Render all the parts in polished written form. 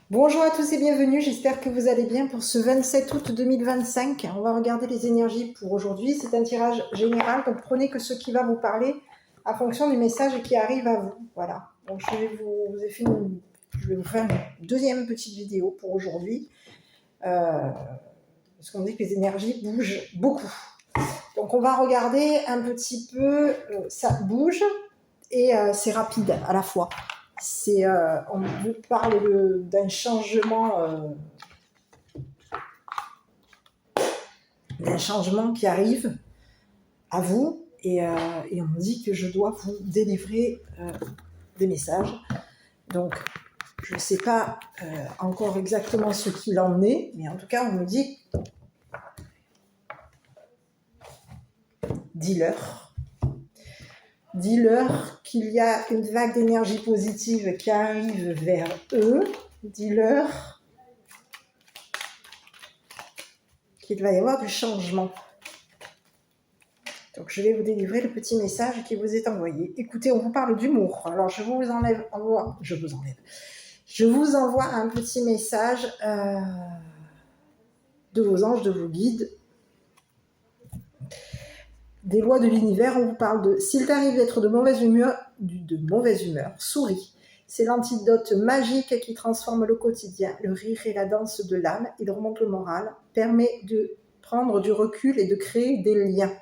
Bonjour à tous et bienvenue, j'espère que vous allez bien pour ce 27 août 2025. On va regarder les énergies pour aujourd'hui. C'est un tirage général, donc prenez que ce qui va vous parler en fonction du message qui arrive à vous. Voilà, donc je vais vous faire une deuxième petite vidéo pour aujourd'hui, parce qu'on dit que les énergies bougent beaucoup. Donc on va regarder un petit peu, ça bouge et c'est rapide à la fois. On vous parle d'un changement qui arrive à vous et on me dit que je dois vous délivrer des messages. Donc, je ne sais pas encore exactement ce qu'il en est, mais en tout cas, on me dit dis-leur qu'il y a une vague d'énergie positive qui arrive vers eux. Dis-leur qu'il va y avoir du changement. Donc, je vais vous délivrer le petit message qui vous est envoyé. Écoutez, on vous parle d'humour. Alors, je vous envoie un petit message de vos anges, de vos guides, des lois de l'univers. On vous parle de s'il t'arrive d'être de mauvaise humeur, souris. C'est l'antidote magique qui transforme le quotidien, le rire et la danse de l'âme. Il remonte le moral, permet de prendre du recul et de créer des liens.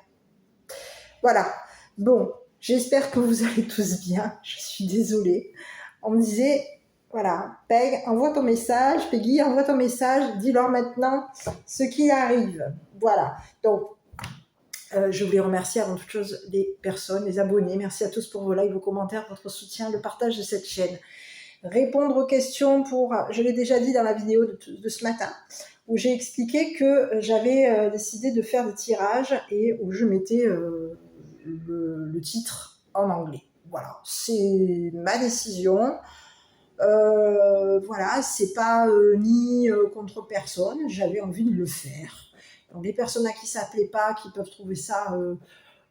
Voilà. Bon, j'espère que vous allez tous bien. Je suis désolée. On me disait, voilà, Peggy, envoie ton message. Dis-leur maintenant ce qui arrive. Voilà. Donc, je voulais remercier avant toute chose les personnes, les abonnés. Merci à tous pour vos likes, vos commentaires, votre soutien, le partage de cette chaîne. Répondre aux questions je l'ai déjà dit dans la vidéo de ce matin, où j'ai expliqué que j'avais décidé de faire des tirages et où je mettais le titre en anglais. Voilà, c'est ma décision. Voilà, c'est pas ni contre personne, j'avais envie de le faire. Donc les personnes à qui ça plaît pas, qui peuvent trouver ça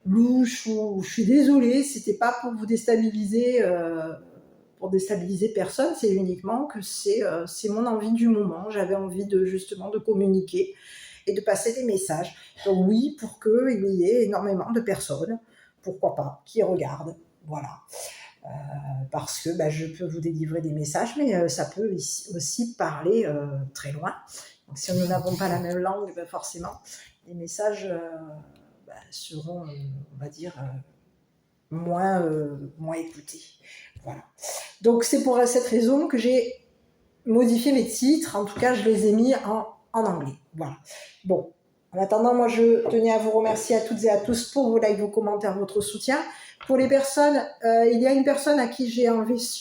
louche, ou je suis désolée, c'était pas pour vous déstabiliser, pour déstabiliser personne, c'est uniquement que c'est mon envie du moment. J'avais envie justement de communiquer et de passer des messages. Donc oui, pour qu'il y ait énormément de personnes, pourquoi pas, qui regardent. Voilà. Parce que je peux vous délivrer des messages, mais ça peut aussi parler très loin. Donc si nous n'avons pas la même langue, forcément, les messages seront, on va dire, moins écoutés. Voilà. Donc c'est pour cette raison que j'ai modifié mes titres. En tout cas, je les ai mis en anglais. Voilà. Bon. En attendant, moi, je tenais à vous remercier à toutes et à tous pour vos likes, vos commentaires, votre soutien. Pour les personnes, il y a une personne à qui j'ai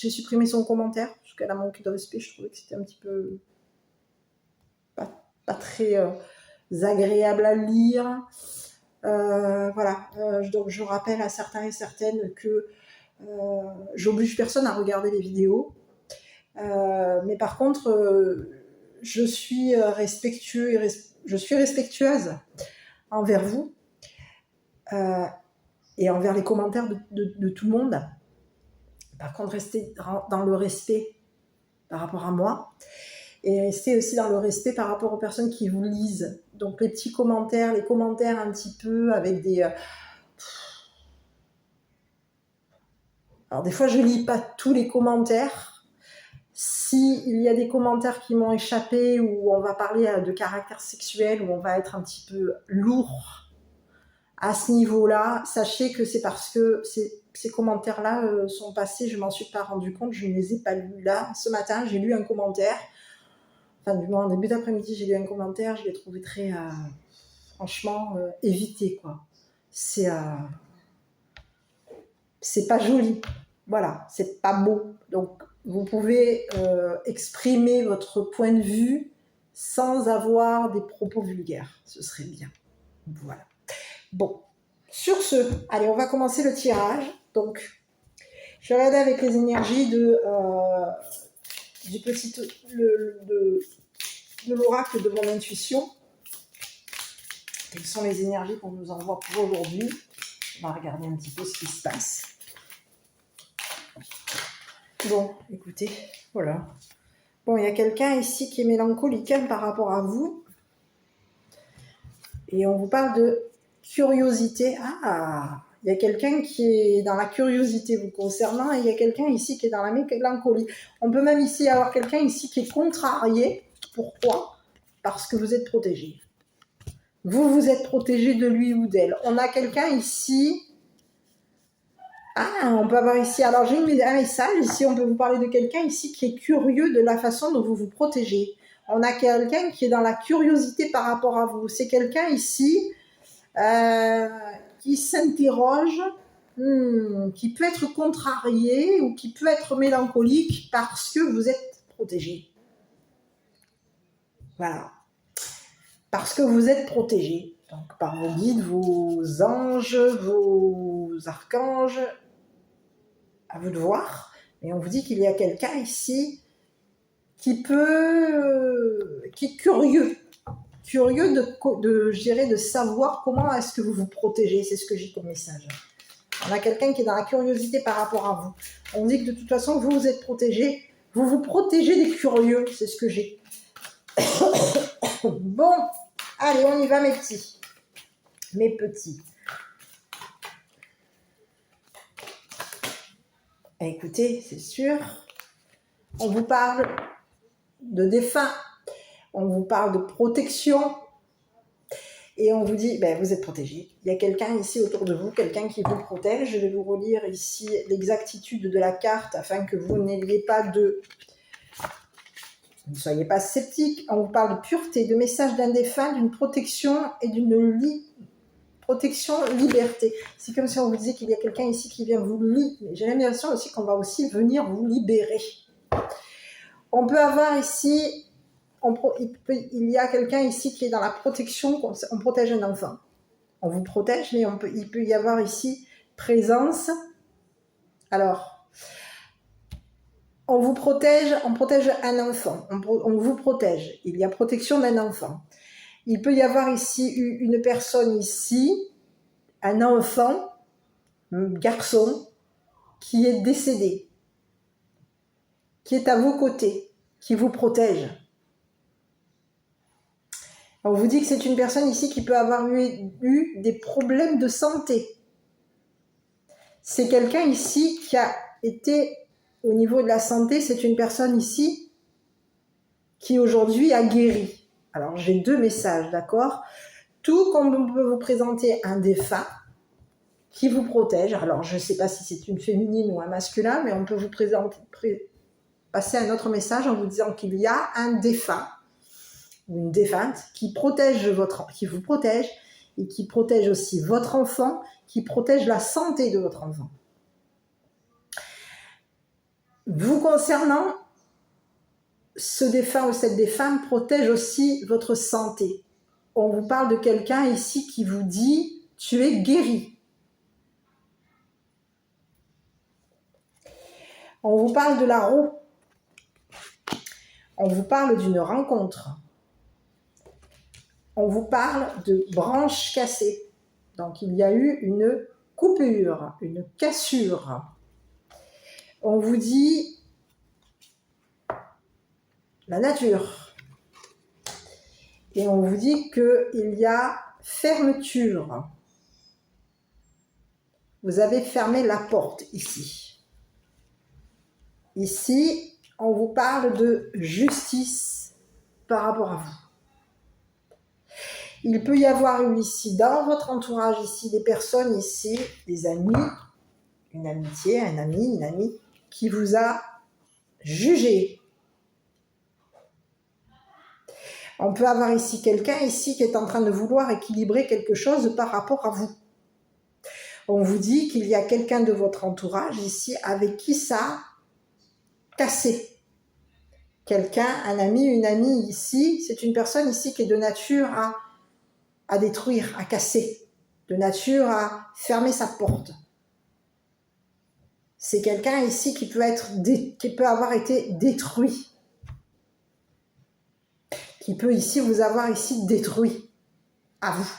supprimé son commentaire, parce qu'elle a manqué de respect. Je trouvais que c'était un petit peu pas très agréable à lire. Voilà. Donc, je rappelle à certains et certaines que j'oblige personne à regarder les vidéos. Mais par contre, je suis respectueuse envers vous et envers les commentaires de tout le monde. Par contre, restez dans le respect par rapport à moi et restez aussi dans le respect par rapport aux personnes qui vous lisent. Donc les petits commentaires, les commentaires un petit peu avec des... Alors des fois, je lis pas tous les commentaires. S'il y a des commentaires qui m'ont échappé, où on va parler de caractère sexuel, où on va être un petit peu lourd à ce niveau-là, sachez que c'est parce que ces commentaires-là sont passés, je m'en suis pas rendu compte, je ne les ai pas lus. Là, ce matin, j'ai lu un commentaire, enfin du moins en début d'après-midi, j'ai lu un commentaire, je l'ai trouvé très, franchement, évité, quoi. C'est pas joli, voilà, c'est pas beau. Donc, vous pouvez exprimer votre point de vue sans avoir des propos vulgaires, ce serait bien. Voilà. Bon, sur ce, allez, on va commencer le tirage. Donc, je vais regarder avec les énergies de l'oracle de mon intuition. Quelles sont les énergies qu'on nous envoie pour aujourd'hui? On va regarder un petit peu ce qui se passe. Bon, écoutez, voilà. Bon, il y a quelqu'un ici qui est mélancolique hein, par rapport à vous. Et on vous parle de curiosité. Ah, il y a quelqu'un qui est dans la curiosité vous concernant et il y a quelqu'un ici qui est dans la mélancolie. On peut même ici avoir quelqu'un ici qui est contrarié. Pourquoi? Parce que vous êtes protégé. Vous êtes protégé de lui ou d'elle. On a quelqu'un ici. Ah, on peut avoir ici. Alors, j'ai un message ici. On peut vous parler de quelqu'un ici qui est curieux de la façon dont vous vous protégez. On a quelqu'un qui est dans la curiosité par rapport à vous. C'est quelqu'un ici qui s'interroge, qui peut être contrarié ou qui peut être mélancolique parce que vous êtes protégé. Voilà. Parce que vous êtes protégé. Donc, par vos guides, vos anges, vos archanges, à vous de voir. Et on vous dit qu'il y a quelqu'un ici qui est curieux de savoir comment est-ce que vous vous protégez. C'est ce que j'ai comme message. On a quelqu'un qui est dans la curiosité par rapport à vous. On dit que de toute façon, vous êtes protégé. Vous vous protégez des curieux. C'est ce que j'ai. Bon, allez, on y va, mes petits. Mes petits. Écoutez, c'est sûr. On vous parle de défunts. On vous parle de protection. Et on vous dit, ben, vous êtes protégé. Il y a quelqu'un ici autour de vous, quelqu'un qui vous protège. Je vais vous relire ici l'exactitude de la carte afin que vous n'ayez pas de... Ne soyez pas sceptiques. On vous parle de pureté, de message d'un défunt, d'une protection et d'une protection liberté. C'est comme si on vous disait qu'il y a quelqu'un ici qui vient vous libérer. J'ai l'impression aussi qu'on va aussi venir vous libérer. On peut avoir ici... il y a quelqu'un ici qui est dans la protection, on protège un enfant. On vous protège, mais il peut y avoir ici présence. Alors, on protège un enfant, on vous protège. Il y a protection d'un enfant. Il peut y avoir ici une personne ici, un enfant, un garçon, qui est décédé, qui est à vos côtés, qui vous protège. On vous dit que c'est une personne ici qui peut avoir eu des problèmes de santé. C'est quelqu'un ici qui a été au niveau de la santé, c'est une personne ici qui aujourd'hui a guéri. Alors j'ai deux messages, d'accord? Tout comme on peut vous présenter un défunt qui vous protège. Alors je ne sais pas si c'est une féminine ou un masculin, mais on peut vous passer un autre message en vous disant qu'il y a un défunt une défunte qui vous protège et qui protège aussi votre enfant, qui protège la santé de votre enfant. Vous concernant, ce défunt ou cette défunte protège aussi votre santé. On vous parle de quelqu'un ici qui vous dit « tu es guéri ». On vous parle de la roue. On vous parle d'une rencontre. On vous parle de branches cassées. Donc, il y a eu une coupure, une cassure. On vous dit la nature. Et on vous dit qu'il y a fermeture. Vous avez fermé la porte ici. Ici, on vous parle de justice par rapport à vous. Il peut y avoir eu ici, dans votre entourage ici, des personnes ici, des amis, une amitié, un ami, une amie, qui vous a jugé. On peut avoir ici quelqu'un ici qui est en train de vouloir équilibrer quelque chose par rapport à vous. On vous dit qu'il y a quelqu'un de votre entourage ici avec qui ça a cassé. Quelqu'un, un ami, une amie ici, c'est une personne ici qui est de nature à détruire, à casser, de nature à fermer sa porte. C'est quelqu'un ici qui peut avoir été détruit. Qui peut ici vous avoir ici détruit. À vous.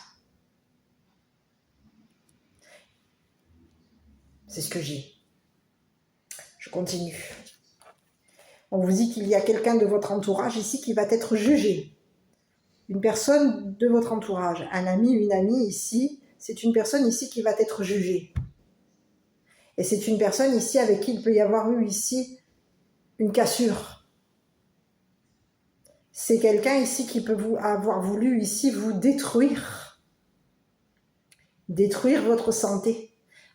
C'est ce que j'ai. Je continue. On vous dit qu'il y a quelqu'un de votre entourage ici qui va être jugé. Une personne de votre entourage, un ami, une amie ici, c'est une personne ici qui va être jugée. Et c'est une personne ici avec qui il peut y avoir eu ici une cassure. C'est quelqu'un ici qui peut avoir voulu ici vous détruire. Détruire votre santé.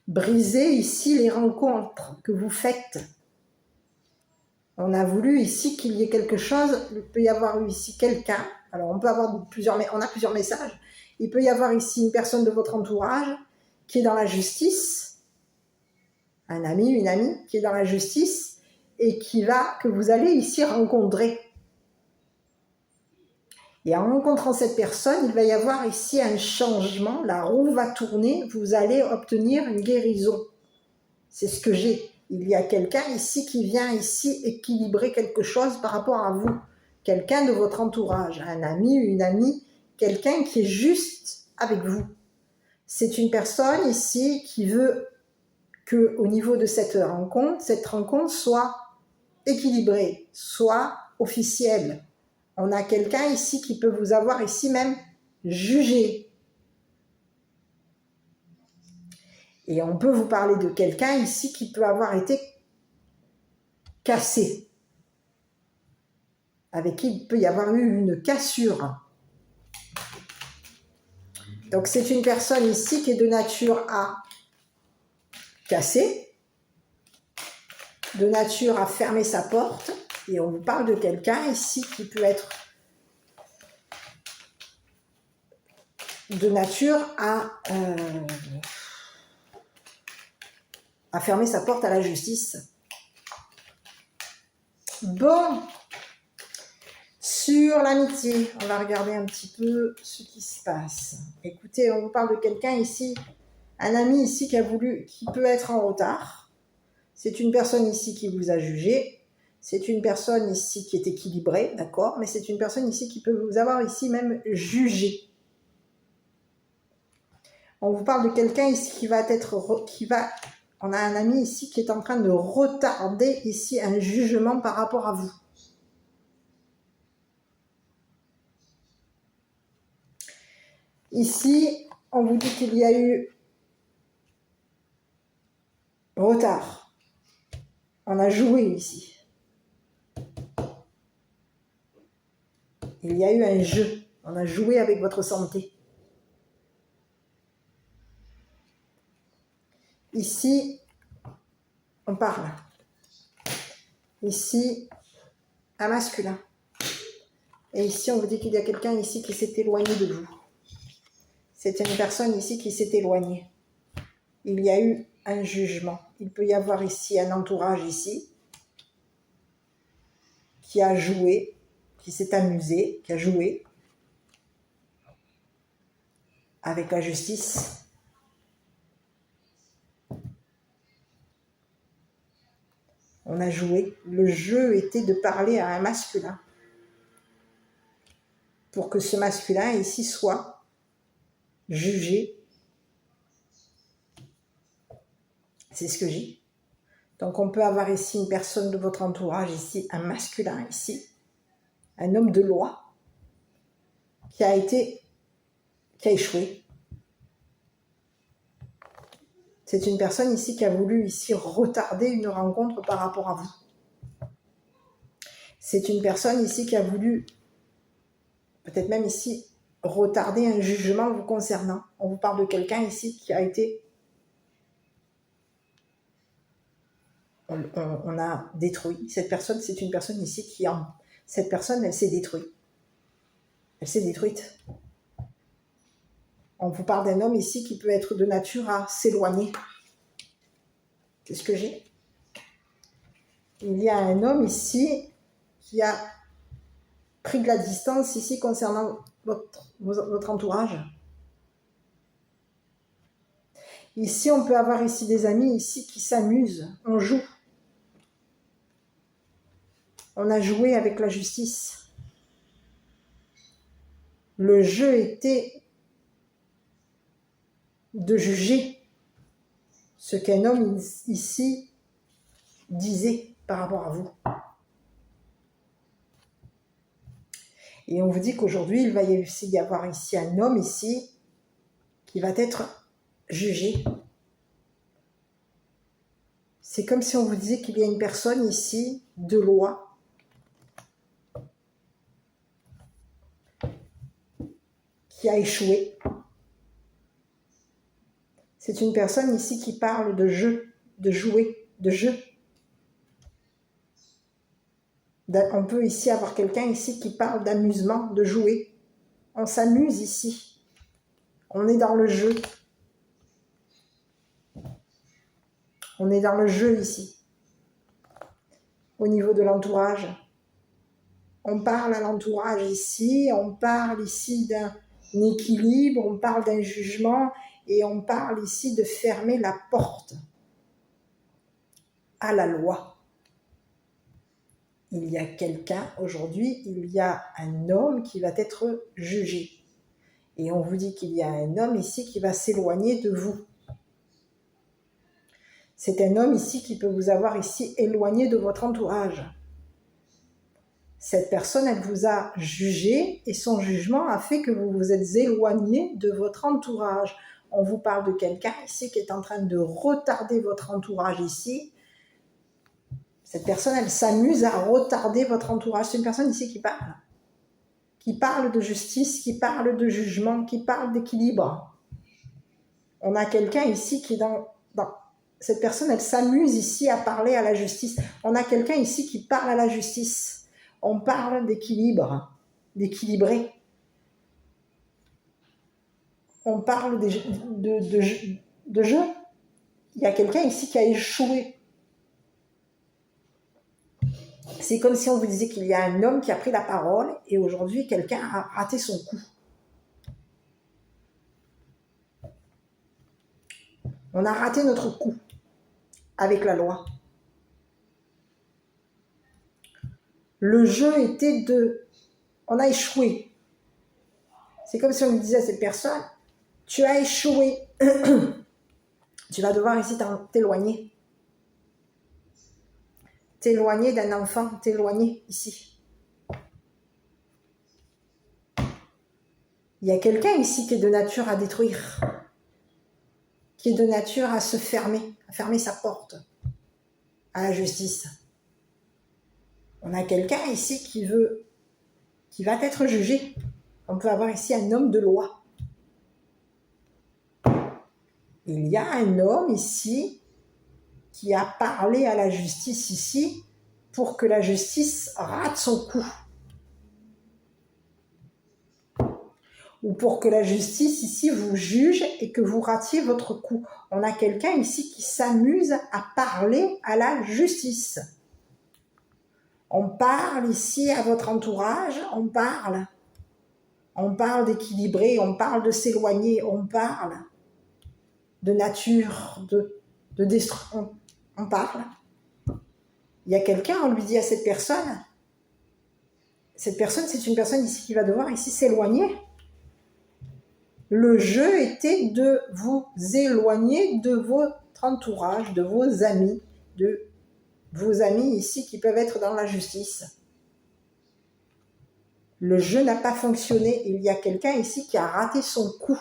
Briser ici les rencontres que vous faites. On a voulu ici qu'il y ait quelque chose, il peut y avoir eu ici quelqu'un, alors on a plusieurs messages, il peut y avoir ici une personne de votre entourage qui est dans la justice, un ami, une amie qui est dans la justice et que vous allez ici rencontrer. Et en rencontrant cette personne, il va y avoir ici un changement, la roue va tourner, vous allez obtenir une guérison. C'est ce que j'ai. Il y a quelqu'un ici qui vient ici équilibrer quelque chose par rapport à vous. Quelqu'un de votre entourage, un ami, une amie, quelqu'un qui est juste avec vous. C'est une personne ici qui veut que, au niveau de cette rencontre soit équilibrée, soit officielle. On a quelqu'un ici qui peut vous avoir ici même jugé. Et on peut vous parler de quelqu'un ici qui peut avoir été cassé, avec qui il peut y avoir eu une cassure. Donc c'est une personne ici qui est de nature à casser, de nature à fermer sa porte, et on vous parle de quelqu'un ici qui peut être de nature à fermer sa porte à la justice. Bon, sur l'amitié, on va regarder un petit peu ce qui se passe. Écoutez, on vous parle de quelqu'un ici, un ami ici qui peut être en retard. C'est une personne ici qui vous a jugé. C'est une personne ici qui est équilibrée, d'accord? Mais c'est une personne ici qui peut vous avoir ici même jugé. On vous parle de quelqu'un ici on a un ami ici qui est en train de retarder ici un jugement par rapport à vous. Ici, on vous dit qu'il y a eu retard. On a joué ici. Il y a eu un jeu. On a joué avec votre santé. Ici, on parle. Ici, un masculin. Et ici, on vous dit qu'il y a quelqu'un ici qui s'est éloigné de vous. C'est une personne ici qui s'est éloignée. Il y a eu un jugement. Il peut y avoir ici un entourage ici qui a joué, qui s'est amusé, qui a joué avec la justice. On a joué. Le jeu était de parler à un masculin pour que ce masculin ici soit jugé. C'est ce que j'ai. Donc on peut avoir ici une personne de votre entourage ici, un masculin ici, un homme de loi qui a échoué. C'est une personne ici qui a voulu ici retarder une rencontre par rapport à vous. C'est une personne ici qui a voulu, peut-être même ici, retarder un jugement vous concernant. On vous parle de quelqu'un ici qui a été... On a détruit. Cette personne, c'est une personne ici cette personne, elle s'est détruite. Elle s'est détruite. On vous parle d'un homme ici qui peut être de nature à s'éloigner. C'est ce que j'ai. Il y a un homme ici qui a pris de la distance ici concernant votre entourage. Ici, on peut avoir ici des amis ici qui s'amusent. On joue. On a joué avec la justice. Le jeu était de juger ce qu'un homme ici disait par rapport à vous. Et on vous dit qu'aujourd'hui, il va y avoir ici un homme ici qui va être jugé. C'est comme si on vous disait qu'il y a une personne ici de loi qui a échoué. C'est une personne ici qui parle de jeu, de jouer, de jeu. On peut ici avoir quelqu'un ici qui parle d'amusement, de jouer. On s'amuse ici. On est dans le jeu. On est dans le jeu ici. Au niveau de l'entourage. On parle à l'entourage ici. On parle ici d'un équilibre. On parle d'un jugement. Et on parle ici de fermer la porte à la loi. Il y a quelqu'un, aujourd'hui, il y a un homme qui va être jugé. Et on vous dit qu'il y a un homme ici qui va s'éloigner de vous. C'est un homme ici qui peut vous avoir ici éloigné de votre entourage. Cette personne, elle vous a jugé et son jugement a fait que vous vous êtes éloigné de votre entourage. On vous parle de quelqu'un ici qui est en train de retarder votre entourage ici. Cette personne, elle s'amuse à retarder votre entourage. C'est une personne ici qui parle de justice, qui parle de jugement, qui parle d'équilibre. On a quelqu'un ici qui est dans... Cette personne, elle s'amuse ici à parler à la justice. On a quelqu'un ici qui parle à la justice. On parle d'équilibre, d'équilibrer. On parle de jeu. Il y a quelqu'un ici qui a échoué. C'est comme si on vous disait qu'il y a un homme qui a pris la parole et aujourd'hui, quelqu'un a raté son coup. On a raté notre coup avec la loi. Le jeu était de... On a échoué. C'est comme si on lui disait à cette personne, tu as échoué. Tu vas devoir ici t'éloigner. T'éloigner d'un enfant, t'éloigner ici. Il y a quelqu'un ici qui est de nature à détruire, qui est de nature à se fermer, à fermer sa porte à la justice. On a quelqu'un ici qui va être jugé. On peut avoir ici un homme de loi. Il y a un homme ici qui a parlé à la justice ici pour que la justice rate son coup. Ou pour que la justice ici vous juge et que vous ratiez votre coup. On a quelqu'un ici qui s'amuse à parler à la justice. On parle ici à votre entourage, on parle d'équilibrer, on parle de s'éloigner, on parle de nature, de destruction, on parle. Il y a quelqu'un, on lui dit à cette personne, c'est une personne ici qui va devoir ici s'éloigner. Le jeu était de vous éloigner de votre entourage, de vos amis ici qui peuvent être dans la justice. Le jeu n'a pas fonctionné. Il y a quelqu'un ici qui a raté son coup.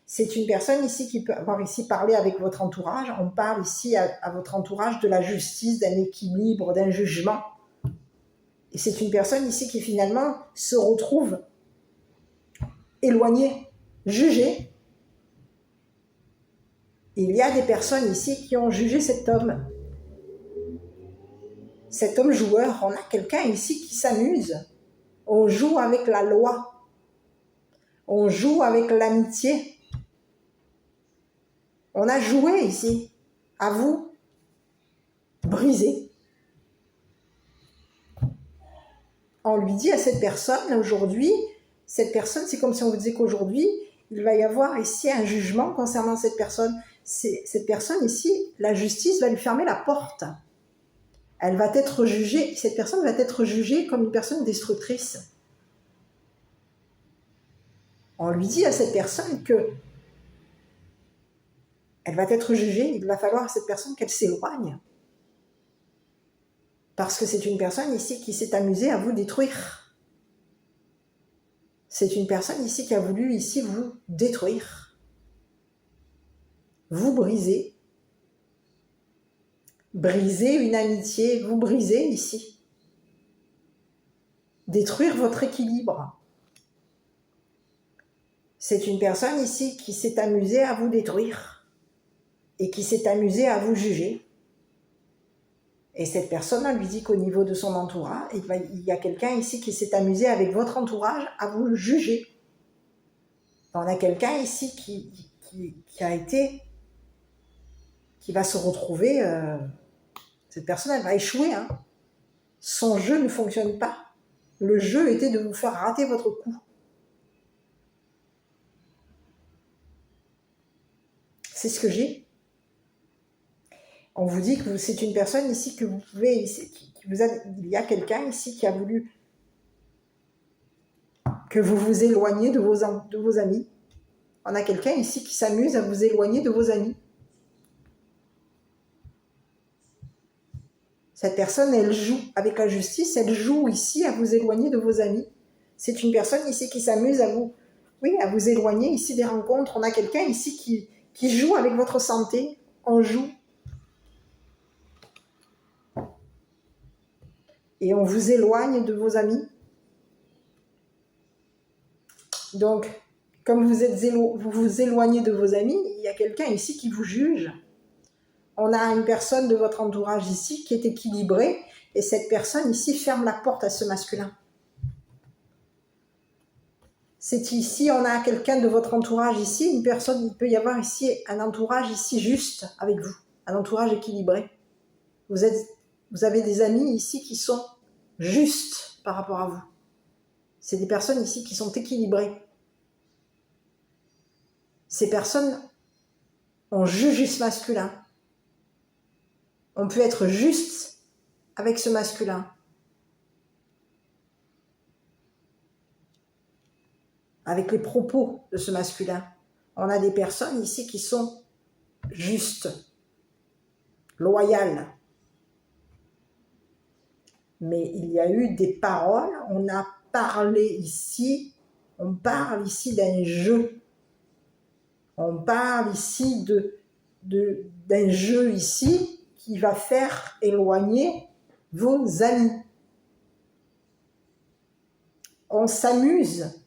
C'est une personne ici qui peut avoir ici parlé avec votre entourage. On parle ici à votre entourage de la justice, d'un équilibre, d'un jugement. Et c'est une personne ici qui finalement se retrouve éloignée, jugée. Il y a des personnes ici qui ont jugé cet homme. Cet homme joueur, on a quelqu'un ici qui s'amuse. On joue avec la loi. On joue avec l'amitié. On a joué ici. À vous, briser. On lui dit à cette personne, aujourd'hui, cette personne, c'est comme si on vous disait qu'aujourd'hui, il va y avoir ici un jugement concernant cette personne. Cette personne ici, la justice va lui fermer la porte. Elle va être jugée, cette personne va être jugée comme une personne destructrice. On lui dit à cette personne que elle va être jugée, il va falloir à cette personne qu'elle s'éloigne. Parce que c'est une personne ici qui s'est amusée à vous détruire. C'est une personne ici qui a voulu ici vous détruire, vous briser une amitié, vous briser ici, détruire votre équilibre. C'est une personne ici qui s'est amusée à vous détruire et qui s'est amusée à vous juger. Et cette personne, on lui dit qu'au niveau de son entourage, il y a quelqu'un ici qui s'est amusé avec votre entourage à vous juger. On a quelqu'un ici qui va se retrouver, cette personne, elle va échouer. Hein. Son jeu ne fonctionne pas. Le jeu était de vous faire rater votre coup. C'est ce que j'ai. On vous dit que c'est une personne ici que vous pouvez, il y a quelqu'un ici qui a voulu que vous vous éloigniez de vos amis. On a quelqu'un ici qui s'amuse à vous éloigner de vos amis. Cette personne, elle joue avec la justice, elle joue ici à vous éloigner de vos amis. C'est une personne ici qui s'amuse à vous éloigner ici des rencontres. On a quelqu'un ici qui joue avec votre santé. On joue. Et on vous éloigne de vos amis. Donc, comme vous vous éloignez de vos amis, il y a quelqu'un ici qui vous juge. On a une personne de votre entourage ici qui est équilibrée et cette personne ici ferme la porte à ce masculin. C'est ici, on a quelqu'un de votre entourage ici, une personne, il peut y avoir ici un entourage ici juste avec vous, un entourage équilibré. Vous avez des amis ici qui sont justes par rapport à vous. C'est des personnes ici qui sont équilibrées. Ces personnes, on juge ce masculin. On peut être juste avec ce masculin. Avec les propos de ce masculin. On a des personnes ici qui sont justes, loyales. Mais il y a eu des paroles, on a parlé ici, on parle ici d'un jeu. On parle ici d'un jeu ici qui va faire éloigner vos amis. On s'amuse.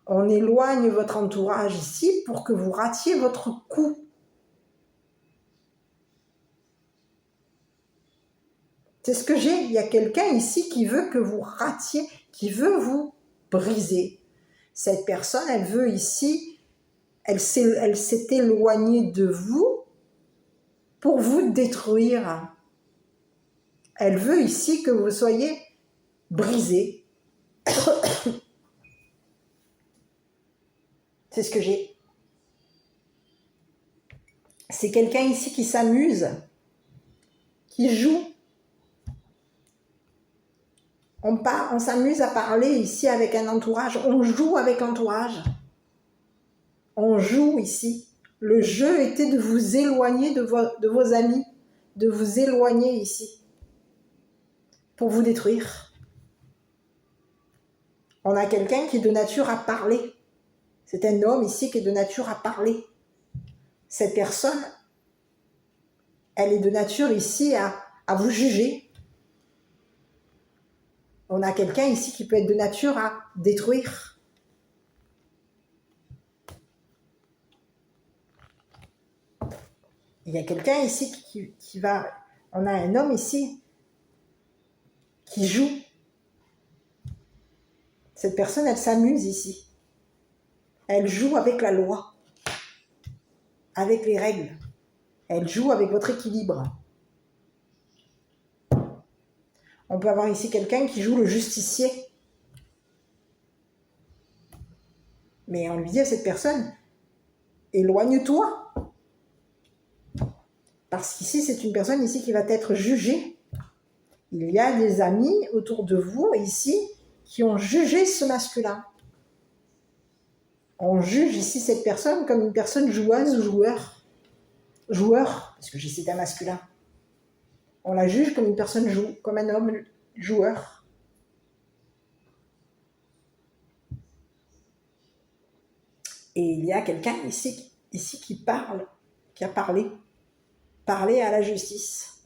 On éloigne votre entourage ici pour que vous ratiez votre coup. C'est ce que j'ai. Il y a quelqu'un ici qui veut que vous ratiez, qui veut vous briser. Cette personne, elle veut ici, elle s'est éloignée de vous pour vous détruire. Elle veut ici que vous soyez brisé. C'est ce que j'ai. C'est quelqu'un ici qui s'amuse, qui joue. On s'amuse à parler ici avec un entourage. On joue avec l'entourage. On joue ici. Le jeu était de vous éloigner de vos amis, de vous éloigner ici, pour vous détruire. On a quelqu'un qui est de nature à parler. C'est un homme ici qui est de nature à parler. Cette personne, elle est de nature ici à vous juger. On a quelqu'un ici qui peut être de nature à détruire. Il y a quelqu'un ici qui va... On a un homme ici qui joue. Cette personne, elle s'amuse ici. Elle joue avec la loi, avec les règles. Elle joue avec votre équilibre. On peut avoir ici quelqu'un qui joue le justicier. Mais on lui dit à cette personne, éloigne-toi. Parce qu'ici, c'est une personne ici qui va être jugée. Il y a des amis autour de vous ici qui ont jugé ce masculin. On juge ici cette personne comme une personne joueuse ou joueur. Joueur, parce que c'est un masculin. On la juge comme une personne comme un homme joueur. Et il y a quelqu'un ici qui parle, qui a parlé à la justice.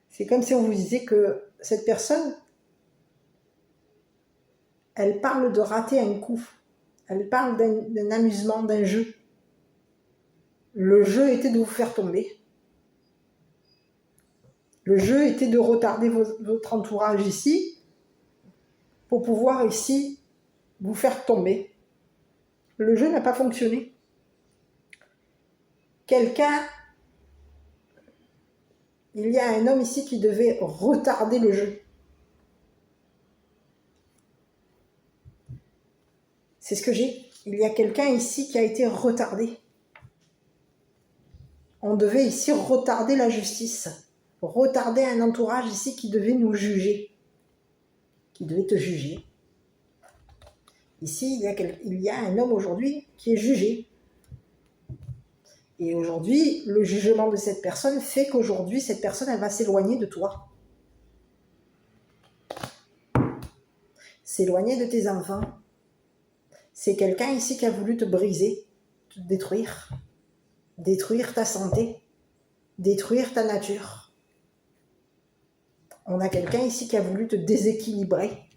C'est comme si on vous disait que cette personne, elle parle de rater un coup. Elle parle d'un amusement, d'un jeu. Le jeu était de vous faire tomber. Le jeu était de retarder votre entourage ici pour pouvoir ici vous faire tomber. Le jeu n'a pas fonctionné. Il y a un homme ici qui devait retarder le jeu. C'est ce que j'ai. Il y a quelqu'un ici qui a été retardé. On devait ici retarder la justice. Retarder un entourage ici qui devait nous juger. Qui devait te juger. Ici, il y a un homme aujourd'hui qui est jugé. Et aujourd'hui, le jugement de cette personne fait qu'aujourd'hui, cette personne, elle va s'éloigner de toi. S'éloigner de tes enfants. C'est quelqu'un ici qui a voulu te briser, te détruire. Détruire ta santé. Détruire ta nature. On a quelqu'un ici qui a voulu te déséquilibrer.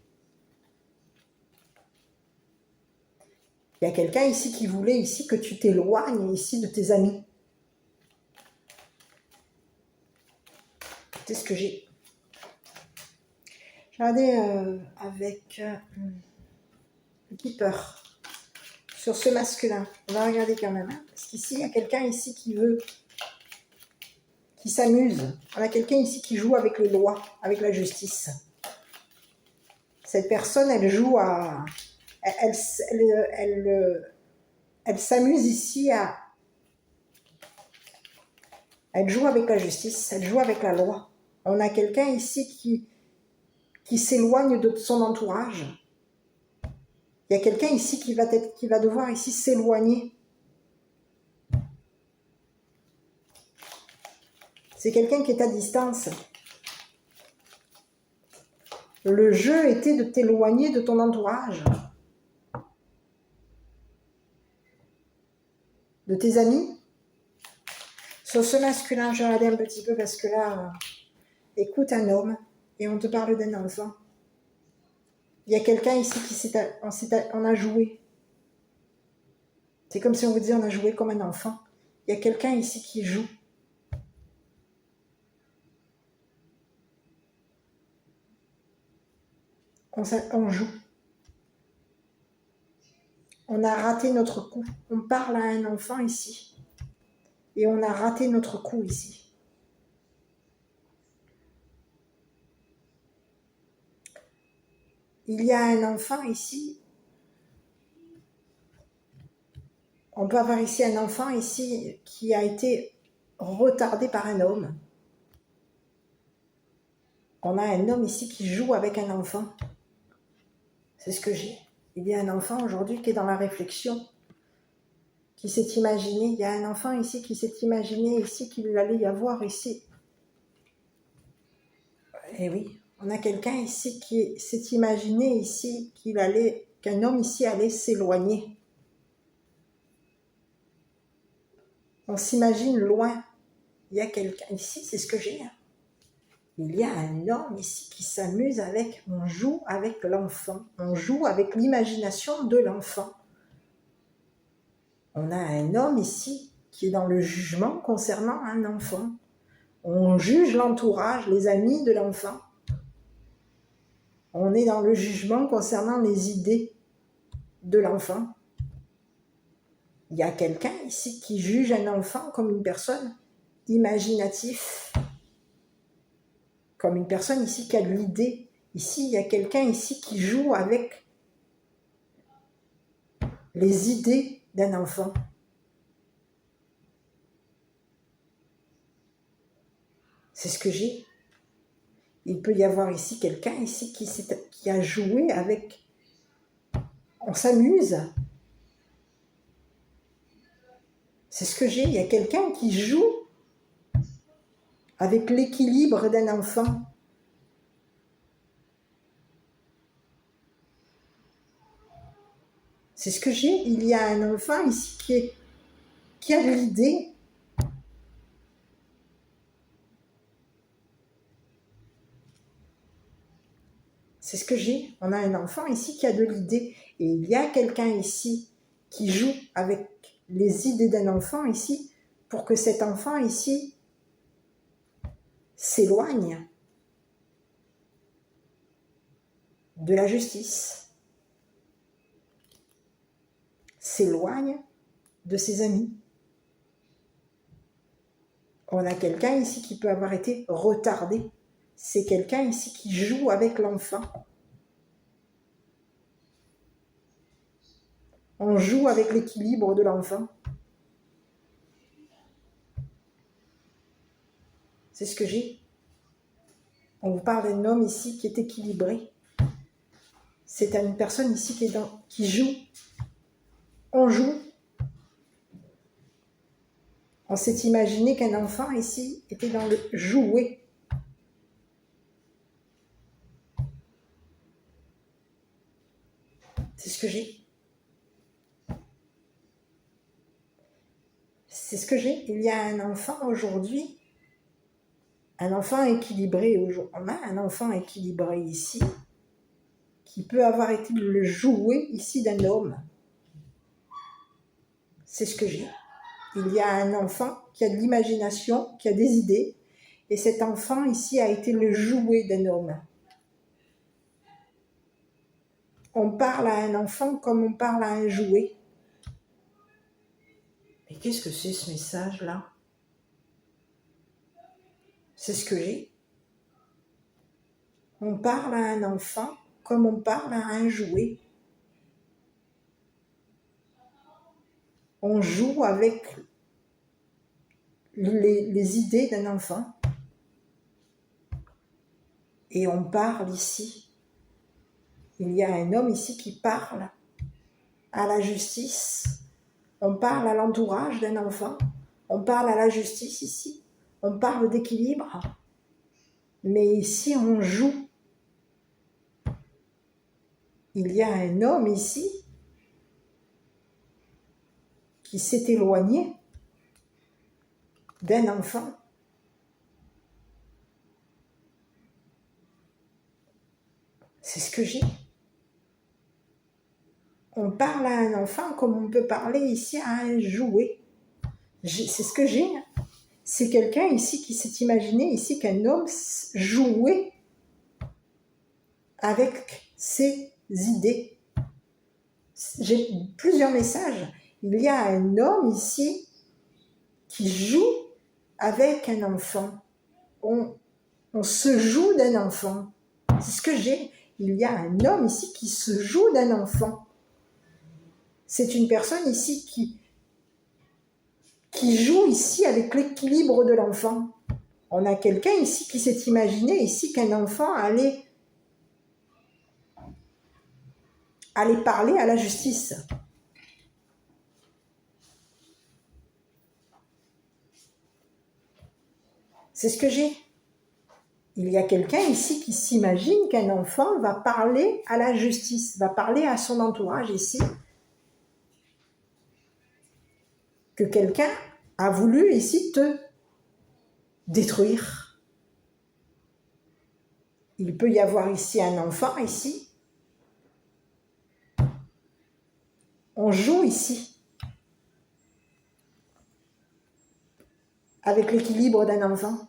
Il y a quelqu'un ici qui voulait ici que tu t'éloignes ici de tes amis. C'est ce que j'ai. J'ai regardé avec le keeper sur ce masculin. On va regarder quand même. Hein, parce qu'ici, il y a quelqu'un ici qui s'amuse. On a quelqu'un ici qui joue avec les lois, avec la justice. Cette personne, elle joue à... Elle s'amuse ici à... Elle joue avec la justice, elle joue avec la loi. On a quelqu'un ici qui s'éloigne de son entourage. Il y a quelqu'un ici qui va devoir ici s'éloigner. C'est quelqu'un qui est à distance. Le jeu était de t'éloigner de ton entourage. De tes amis. Sur ce masculin, je vais regarder un petit peu parce que là, écoute un homme et on te parle d'un enfant. Il y a quelqu'un ici on a joué. C'est comme si on vous disait on a joué comme un enfant. Il y a quelqu'un ici qui joue. On joue. On a raté notre coup. On parle à un enfant ici. Et on a raté notre coup ici. Il y a un enfant ici. On peut avoir ici un enfant ici qui a été retardé par un homme. On a un homme ici qui joue avec un enfant. C'est ce que j'ai. Il y a un enfant aujourd'hui qui est dans la réflexion, qui s'est imaginé. Il y a un enfant ici qui s'est imaginé ici qu'il allait y avoir ici. Eh oui, on a quelqu'un ici qui s'est imaginé ici qu'un homme ici allait s'éloigner. On s'imagine loin. Il y a quelqu'un ici, c'est ce que j'ai. Il y a un homme ici qui s'amuse on joue avec l'enfant. On joue avec l'imagination de l'enfant. On a un homme ici qui est dans le jugement concernant un enfant. On juge l'entourage, les amis de l'enfant. On est dans le jugement concernant les idées de l'enfant. Il y a quelqu'un ici qui juge un enfant comme une personne imaginative, comme une personne ici qui a de l'idée. Ici, il y a quelqu'un ici qui joue avec les idées d'un enfant. C'est ce que j'ai. Il peut y avoir ici quelqu'un ici qui a joué avec... On s'amuse. C'est ce que j'ai. Il y a quelqu'un qui joue avec l'équilibre d'un enfant. C'est ce que j'ai. Il y a un enfant ici qui a l'idée. C'est ce que j'ai. On a un enfant ici qui a de l'idée. Et il y a quelqu'un ici qui joue avec les idées d'un enfant ici pour que cet enfant ici s'éloigne de la justice, s'éloigne de ses amis. On a quelqu'un ici qui peut avoir été retardé. C'est quelqu'un ici qui joue avec l'enfant. On joue avec l'équilibre de l'enfant. C'est ce que j'ai. On vous parle d'un homme ici qui est équilibré. C'est une personne ici qui joue. On joue. On s'est imaginé qu'un enfant ici était dans le jouet. C'est ce que j'ai. C'est ce que j'ai. Il y a un enfant aujourd'hui, un enfant équilibré. On a un enfant équilibré ici, qui peut avoir été le jouet ici d'un homme. C'est ce que j'ai. Il y a un enfant qui a de l'imagination, qui a des idées, et cet enfant ici a été le jouet d'un homme. On parle à un enfant comme on parle à un jouet. Mais qu'est-ce que c'est ce message-là? C'est ce que j'ai. On parle à un enfant comme on parle à un jouet. On joue avec les idées d'un enfant. Et on parle ici. Il y a un homme ici qui parle à la justice. On parle à l'entourage d'un enfant. On parle à la justice ici. On parle d'équilibre. Mais ici, on joue. Il y a un homme ici qui s'est éloigné d'un enfant. C'est ce que j'ai. On parle à un enfant comme on peut parler ici à un jouet. C'est ce que j'ai. C'est quelqu'un ici qui s'est imaginé ici qu'un homme jouait avec ses idées. J'ai plusieurs messages. Il y a un homme ici qui joue avec un enfant. On se joue d'un enfant. C'est ce que j'ai. Il y a un homme ici qui se joue d'un enfant. C'est une personne ici qui joue ici avec l'équilibre de l'enfant. On a quelqu'un ici qui s'est imaginé ici qu'un enfant allait parler à la justice. C'est ce que j'ai. Il y a quelqu'un ici qui s'imagine qu'un enfant va parler à la justice, va parler à son entourage ici. Que quelqu'un a voulu ici te détruire. Il peut y avoir ici un enfant ici. On joue ici avec l'équilibre d'un enfant,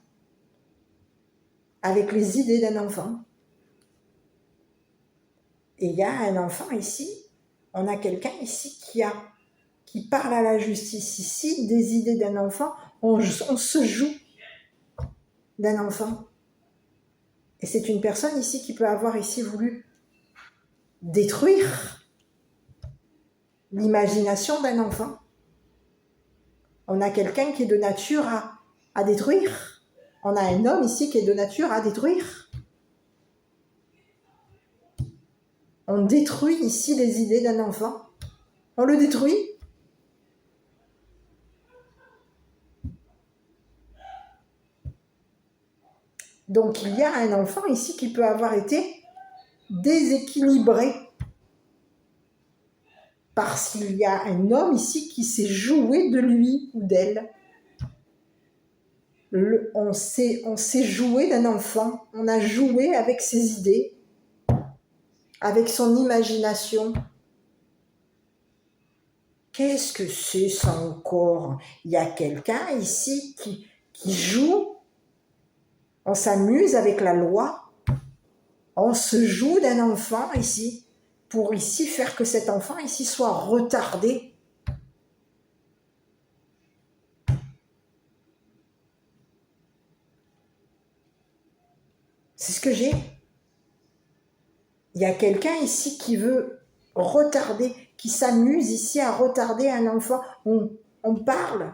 avec les idées d'un enfant. Et il y a un enfant ici, on a quelqu'un ici qui parle à la justice ici, des idées d'un enfant, on se joue d'un enfant. Et c'est une personne ici qui peut avoir ici voulu détruire l'imagination d'un enfant. On a quelqu'un qui est de nature à détruire. On a un homme ici qui est de nature à détruire. On détruit ici les idées d'un enfant. On le détruit. Donc il y a un enfant ici qui peut avoir été déséquilibré. parce qu'il y a un homme ici qui s'est joué de lui ou d'elle. On s'est joué d'un enfant, on a joué avec ses idées, avec son imagination. Qu'est-ce que c'est ça encore? Il y a quelqu'un ici qui joue, on s'amuse avec la loi, on se joue d'un enfant ici, pour ici faire que cet enfant ici soit retardé. C'est ce que j'ai. Il y a quelqu'un ici qui veut retarder, qui s'amuse ici à retarder un enfant. On parle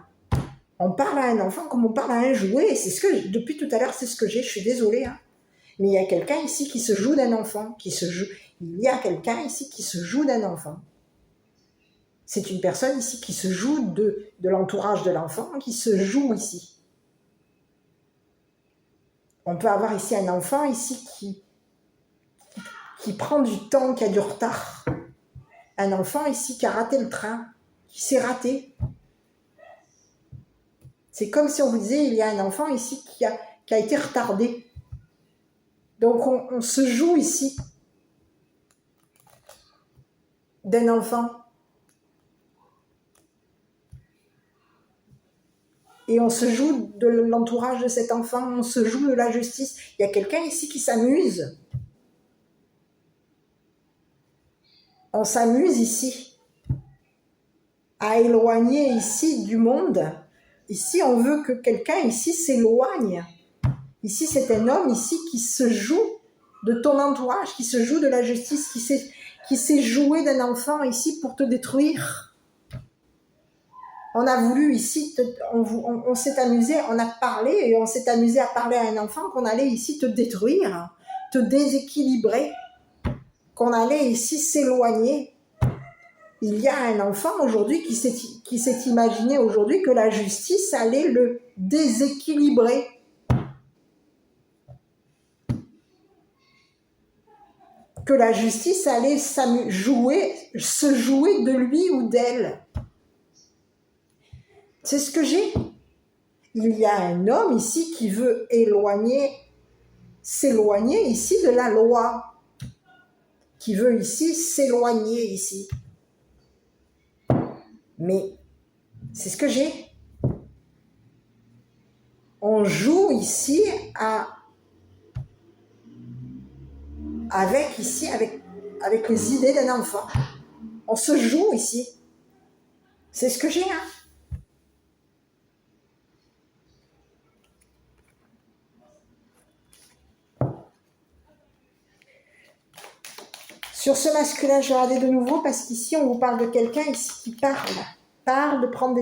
à un enfant comme on parle à un jouet. C'est ce que depuis tout à l'heure, c'est ce que j'ai. Je suis désolée, hein. Mais il y a quelqu'un ici qui se joue d'un enfant, Il y a quelqu'un ici qui se joue d'un enfant. C'est une personne ici qui se joue de l'entourage de l'enfant, qui se joue ici. On peut avoir ici un enfant ici qui prend du temps, qui a du retard. Un enfant ici qui a raté le train, qui s'est raté. C'est comme si on vous disait, il y a un enfant ici qui a été retardé. Donc on se joue ici d'un enfant. Et on se joue de l'entourage de cet enfant, on se joue de la justice. Il y a quelqu'un ici qui s'amuse. On s'amuse ici à éloigner ici du monde. Ici, on veut que quelqu'un ici s'éloigne. Ici, c'est un homme ici qui se joue de ton entourage, qui se joue de la justice, qui s'est joué d'un enfant ici pour te détruire. On a voulu ici, on s'est amusé, on a parlé et on s'est amusé à parler à un enfant qu'on allait ici te détruire, te déséquilibrer, qu'on allait ici s'éloigner. Il y a un enfant aujourd'hui qui s'est imaginé aujourd'hui que la justice allait le déséquilibrer. Que la justice allait se jouer de lui ou d'elle. C'est ce que j'ai. Il y a un homme ici qui veut s'éloigner ici de la loi, qui veut ici s'éloigner ici. Mais c'est ce que j'ai. On joue ici avec les idées d'un enfant. On se joue ici. C'est ce que j'ai, hein. Sur ce masculin, je vais regarder de nouveau parce qu'ici, on vous parle de quelqu'un ici qui parle de prendre de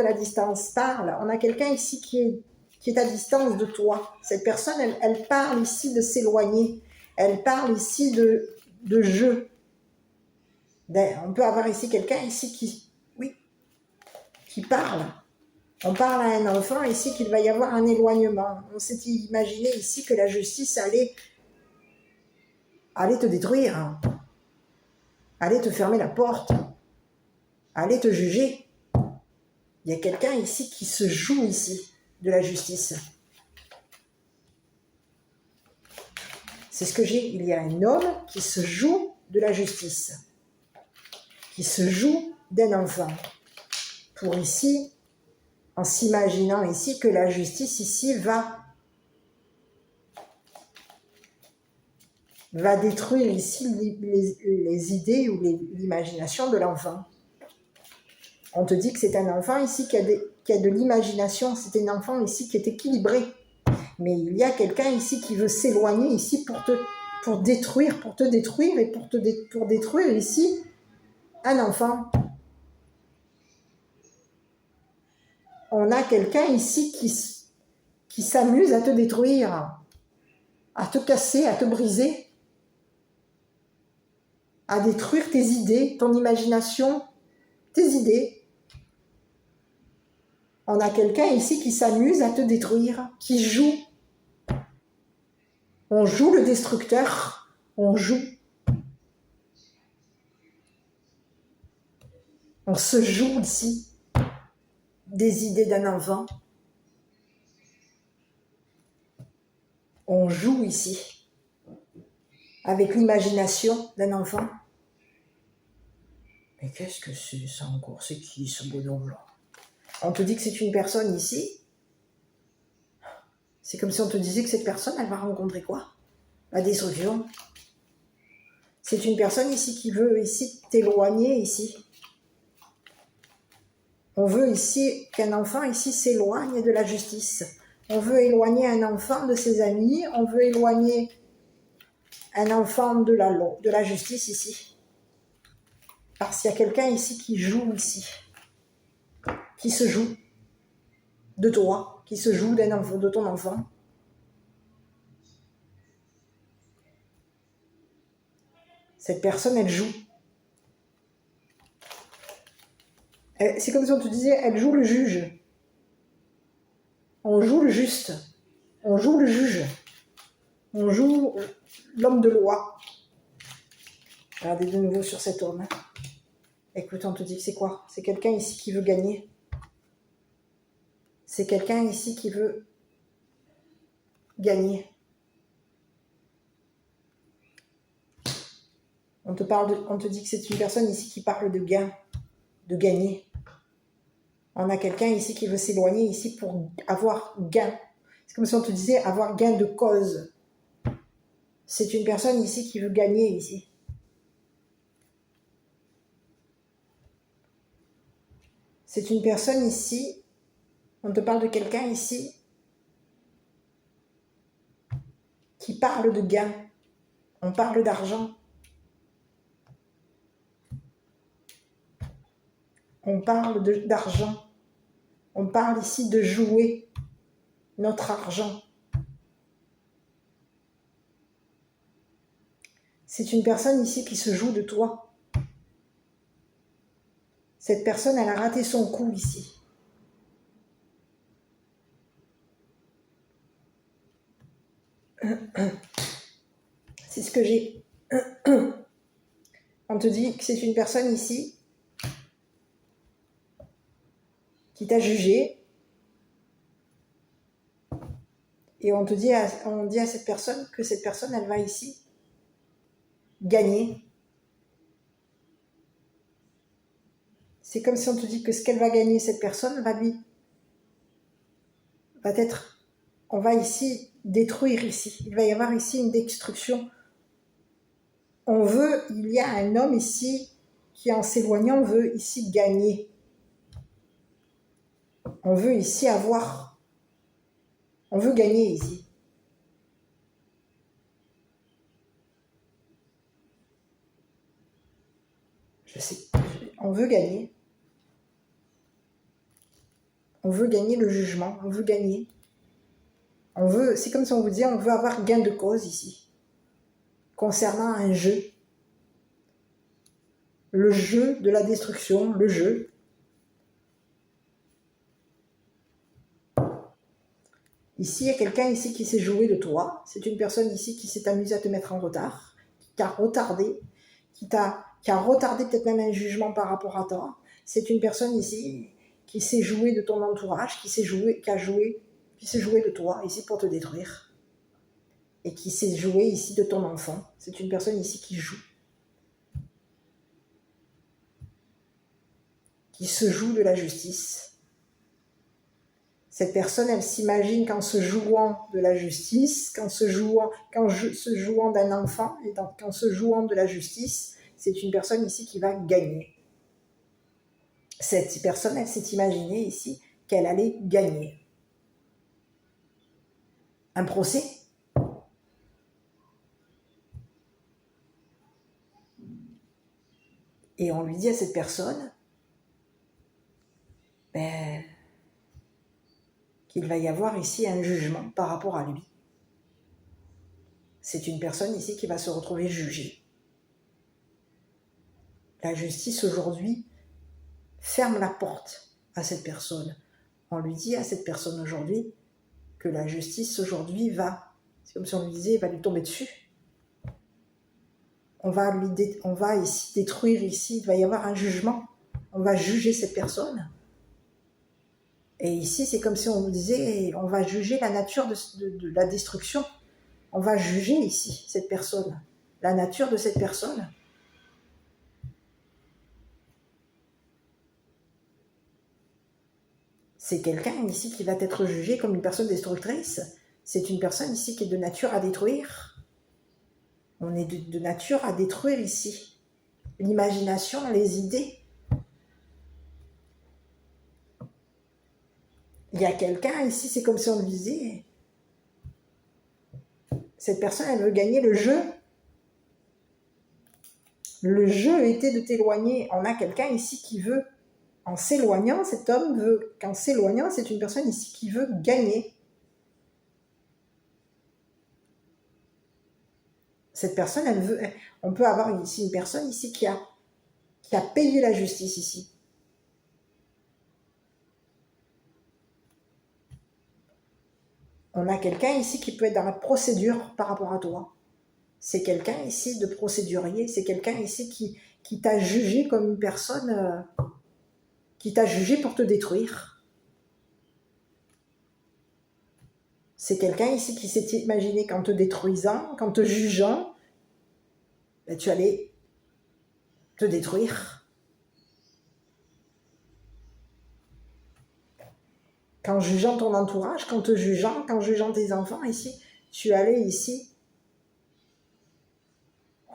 la distance, On a quelqu'un ici qui est à distance de toi. Cette personne, elle parle ici de s'éloigner. Elle parle ici de jeu. On peut avoir ici quelqu'un ici qui parle. On parle à un enfant ici qu'il va y avoir un éloignement. On s'est imaginé ici que la justice allait te détruire, allez te fermer la porte, allez te juger. Il y a quelqu'un ici qui se joue ici de la justice. C'est ce que j'ai. Il y a un homme qui se joue de la justice, qui se joue d'un enfant. Pour ici, en s'imaginant ici que la justice ici va détruire ici les idées ou l'imagination de l'enfant. On te dit que c'est un enfant ici qui a de l'imagination, c'est un enfant ici qui est équilibré. Mais il y a quelqu'un ici qui veut s'éloigner ici pour te détruire et pour détruire ici un enfant. On a quelqu'un ici qui s'amuse à te détruire, à te casser, à te briser, à détruire tes idées, ton imagination, tes idées. On a quelqu'un ici qui s'amuse à te détruire, qui joue. On joue le destructeur, on joue. On se joue ici des idées d'un enfant. On joue ici avec l'imagination d'un enfant. Mais qu'est-ce que c'est ça encore? C'est qui ce bonhomme-là? On te dit que c'est une personne ici. C'est comme si on te disait que cette personne, elle va rencontrer quoi? La destruction. C'est une personne ici qui veut ici t'éloigner ici. On veut ici qu'un enfant ici s'éloigne de la justice. On veut éloigner un enfant de ses amis. On veut éloigner un enfant de la justice ici. Parce qu'il y a quelqu'un ici qui joue ici. Qui se joue de toi. Qui se joue d'un enfant, de ton enfant. Cette personne, elle joue. C'est comme si on te disait, elle joue le juge. On joue le juste. On joue le juge. On joue l'homme de loi. Regardez de nouveau sur cet homme. Écoute, on te dit que c'est quoi? C'est quelqu'un ici qui veut gagner. C'est quelqu'un ici qui veut gagner. On te dit que c'est une personne ici qui parle de gain, de gagner. On a quelqu'un ici qui veut s'éloigner ici pour avoir gain. C'est comme si on te disait avoir gain de cause. C'est une personne ici qui veut gagner ici. C'est une personne ici, on te parle de quelqu'un ici qui parle de gain. On parle d'argent. On parle d'argent. On parle ici de jouer notre argent. C'est une personne ici qui se joue de toi. Cette personne, elle a raté son coup ici. C'est ce que j'ai. On te dit que c'est une personne ici qui t'a jugé. Et on dit à cette personne que cette personne, elle va ici gagner. C'est comme si on te dit que ce qu'elle va gagner, cette personne on va ici détruire ici. Il va y avoir ici une destruction. Il y a un homme ici qui, en s'éloignant, veut ici gagner. On veut ici on veut gagner ici. Je sais, on veut gagner. On veut gagner le jugement, on veut gagner. C'est comme si on vous disait, on veut avoir gain de cause ici. Concernant un jeu. Le jeu de la destruction, le jeu. Ici, il y a quelqu'un ici qui s'est joué de toi. C'est une personne ici qui s'est amusée à te mettre en retard, qui t'a retardé, qui a retardé peut-être même un jugement par rapport à toi. C'est une personne ici qui s'est joué de ton entourage, qui s'est joué de toi ici pour te détruire. Et qui s'est joué ici de ton enfant. C'est une personne ici qui joue. Qui se joue de la justice. Cette personne, elle s'imagine qu'en se jouant de la justice, qu'en se jouant d'un enfant, et qu'en se jouant de la justice, c'est une personne ici qui va gagner. Cette personne, elle s'est imaginée ici qu'elle allait gagner. Un procès. Et on lui dit à cette personne, qu'il va y avoir ici un jugement par rapport à lui. C'est une personne ici qui va se retrouver jugée. La justice aujourd'hui ferme la porte à cette personne. On lui dit à cette personne aujourd'hui que la justice aujourd'hui c'est comme si on lui disait, va lui tomber dessus. On va ici détruire ici, il va y avoir un jugement on va juger cette personne. Et ici, c'est comme si on nous disait, on va juger la nature de la destruction. On va juger ici cette personne, la nature de cette personne. C'est quelqu'un ici qui va être jugé comme une personne destructrice. C'est une personne ici qui est de nature à détruire. On est de nature à détruire ici. L'imagination, les idées. Il y a quelqu'un ici, c'est comme si on le disait, cette personne, elle veut gagner le jeu. Le jeu était de t'éloigner. On a quelqu'un ici qui veut, en s'éloignant, cet homme veut, qu'en s'éloignant, c'est une personne ici qui veut gagner. Cette personne, elle veut, on peut avoir ici une personne ici qui a payé la justice ici. On a quelqu'un ici qui peut être dans la procédure par rapport à toi. C'est quelqu'un ici de procédurier, c'est quelqu'un ici qui t'a jugé comme une personne, qui t'a jugé pour te détruire. C'est quelqu'un ici qui s'est imaginé qu'en te détruisant, qu'en te jugeant, ben, tu allais te détruire. Qu'en jugeant ton entourage, qu'en te jugeant, qu'en jugeant tes enfants ici, tu allais ici.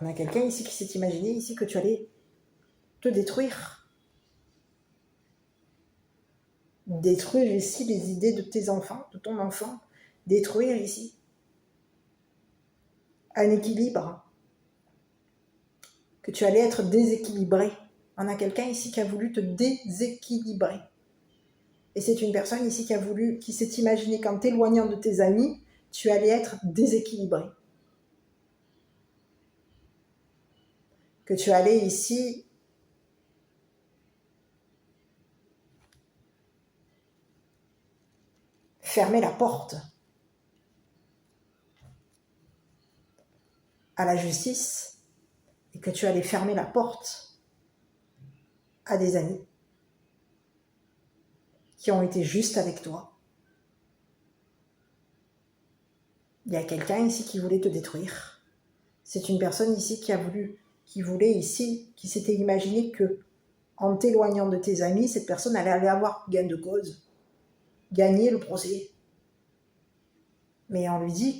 On a quelqu'un ici qui s'est imaginé ici que tu allais te détruire. Détruire ici les idées de tes enfants, de ton enfant. Détruire ici un équilibre. Que tu allais être déséquilibré. On a quelqu'un ici qui a voulu te déséquilibrer. Et c'est une personne ici qui s'est imaginé qu'en t'éloignant de tes amis, tu allais être déséquilibré. Que tu allais ici fermer la porte à la justice et que tu allais fermer la porte à des amis qui ont été justes avec toi. Il y a quelqu'un ici qui voulait te détruire. C'est une personne ici qui voulait ici, qui s'était imaginé que en t'éloignant de tes amis, cette personne allait avoir gain de cause, gagner le procès. Mais on lui dit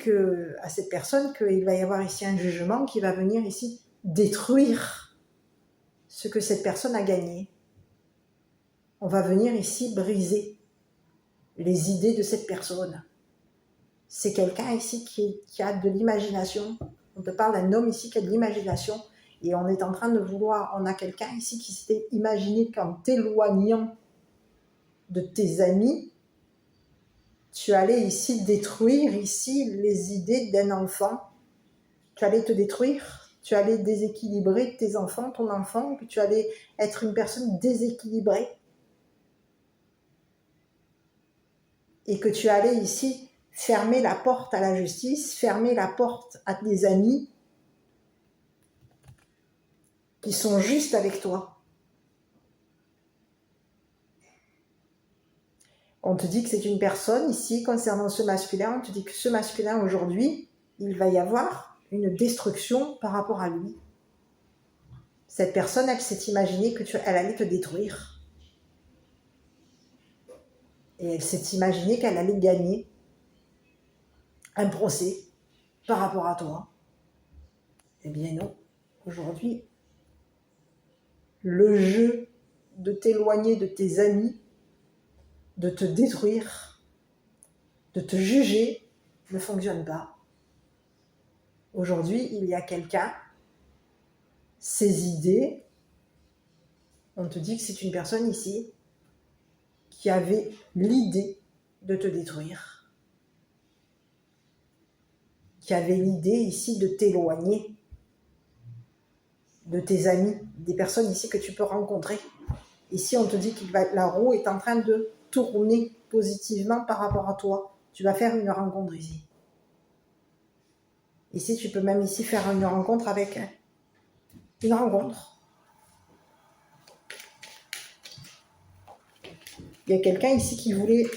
à cette personne qu'il va y avoir ici un jugement qui va venir ici détruire ce que cette personne a gagné. On va venir ici briser les idées de cette personne. C'est quelqu'un ici qui a de l'imagination. On te parle d'un homme ici qui a de l'imagination. Et on est en train de vouloir, on a quelqu'un ici qui s'était imaginé qu'en t'éloignant de tes amis, tu allais ici détruire ici les idées d'un enfant. Tu allais te détruire, tu allais déséquilibrer tes enfants, ton enfant, que tu allais être une personne déséquilibrée. Et que tu allais ici fermer la porte à la justice, fermer la porte à tes amis qui sont justes avec toi. On te dit que c'est une personne ici, concernant ce masculin, on te dit que ce masculin aujourd'hui, il va y avoir une destruction par rapport à lui. Cette personne, elle s'est imaginée elle allait te détruire. Et elle s'est imaginée qu'elle allait gagner un procès par rapport à toi. Eh bien non, aujourd'hui, le jeu de t'éloigner de tes amis, de te détruire, de te juger, ne fonctionne pas. Aujourd'hui, il y a quelqu'un, ses idées, on te dit que c'est une personne ici qui avait l'idée de te détruire, qui avait l'idée ici de t'éloigner de tes amis, des personnes ici que tu peux rencontrer. Ici, on te dit que la roue est en train de tourner positivement par rapport à toi. Tu vas faire une rencontre ici. Ici, tu peux même ici faire une rencontre avec une rencontre. Il y a quelqu'un ici qui voulait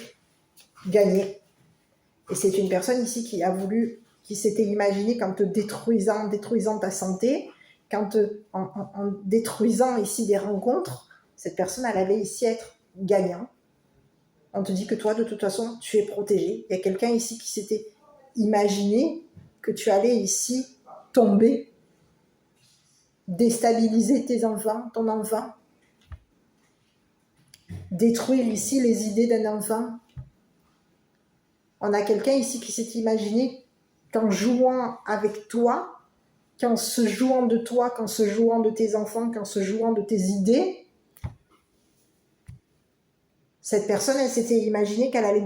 gagner. Et c'est une personne ici qui s'était imaginé qu'en te détruisant ta santé, en détruisant ici des rencontres, cette personne, elle allait ici être gagnant. On te dit que toi, de toute façon, tu es protégé. Il y a quelqu'un ici qui s'était imaginé que tu allais ici tomber, déstabiliser tes enfants, ton enfant, détruire ici les idées d'un enfant. On a quelqu'un ici qui s'est imaginé qu'en jouant avec toi, qu'en se jouant de toi, qu'en se jouant de tes enfants, qu'en se jouant de tes idées, cette personne, elle s'était imaginée qu'elle allait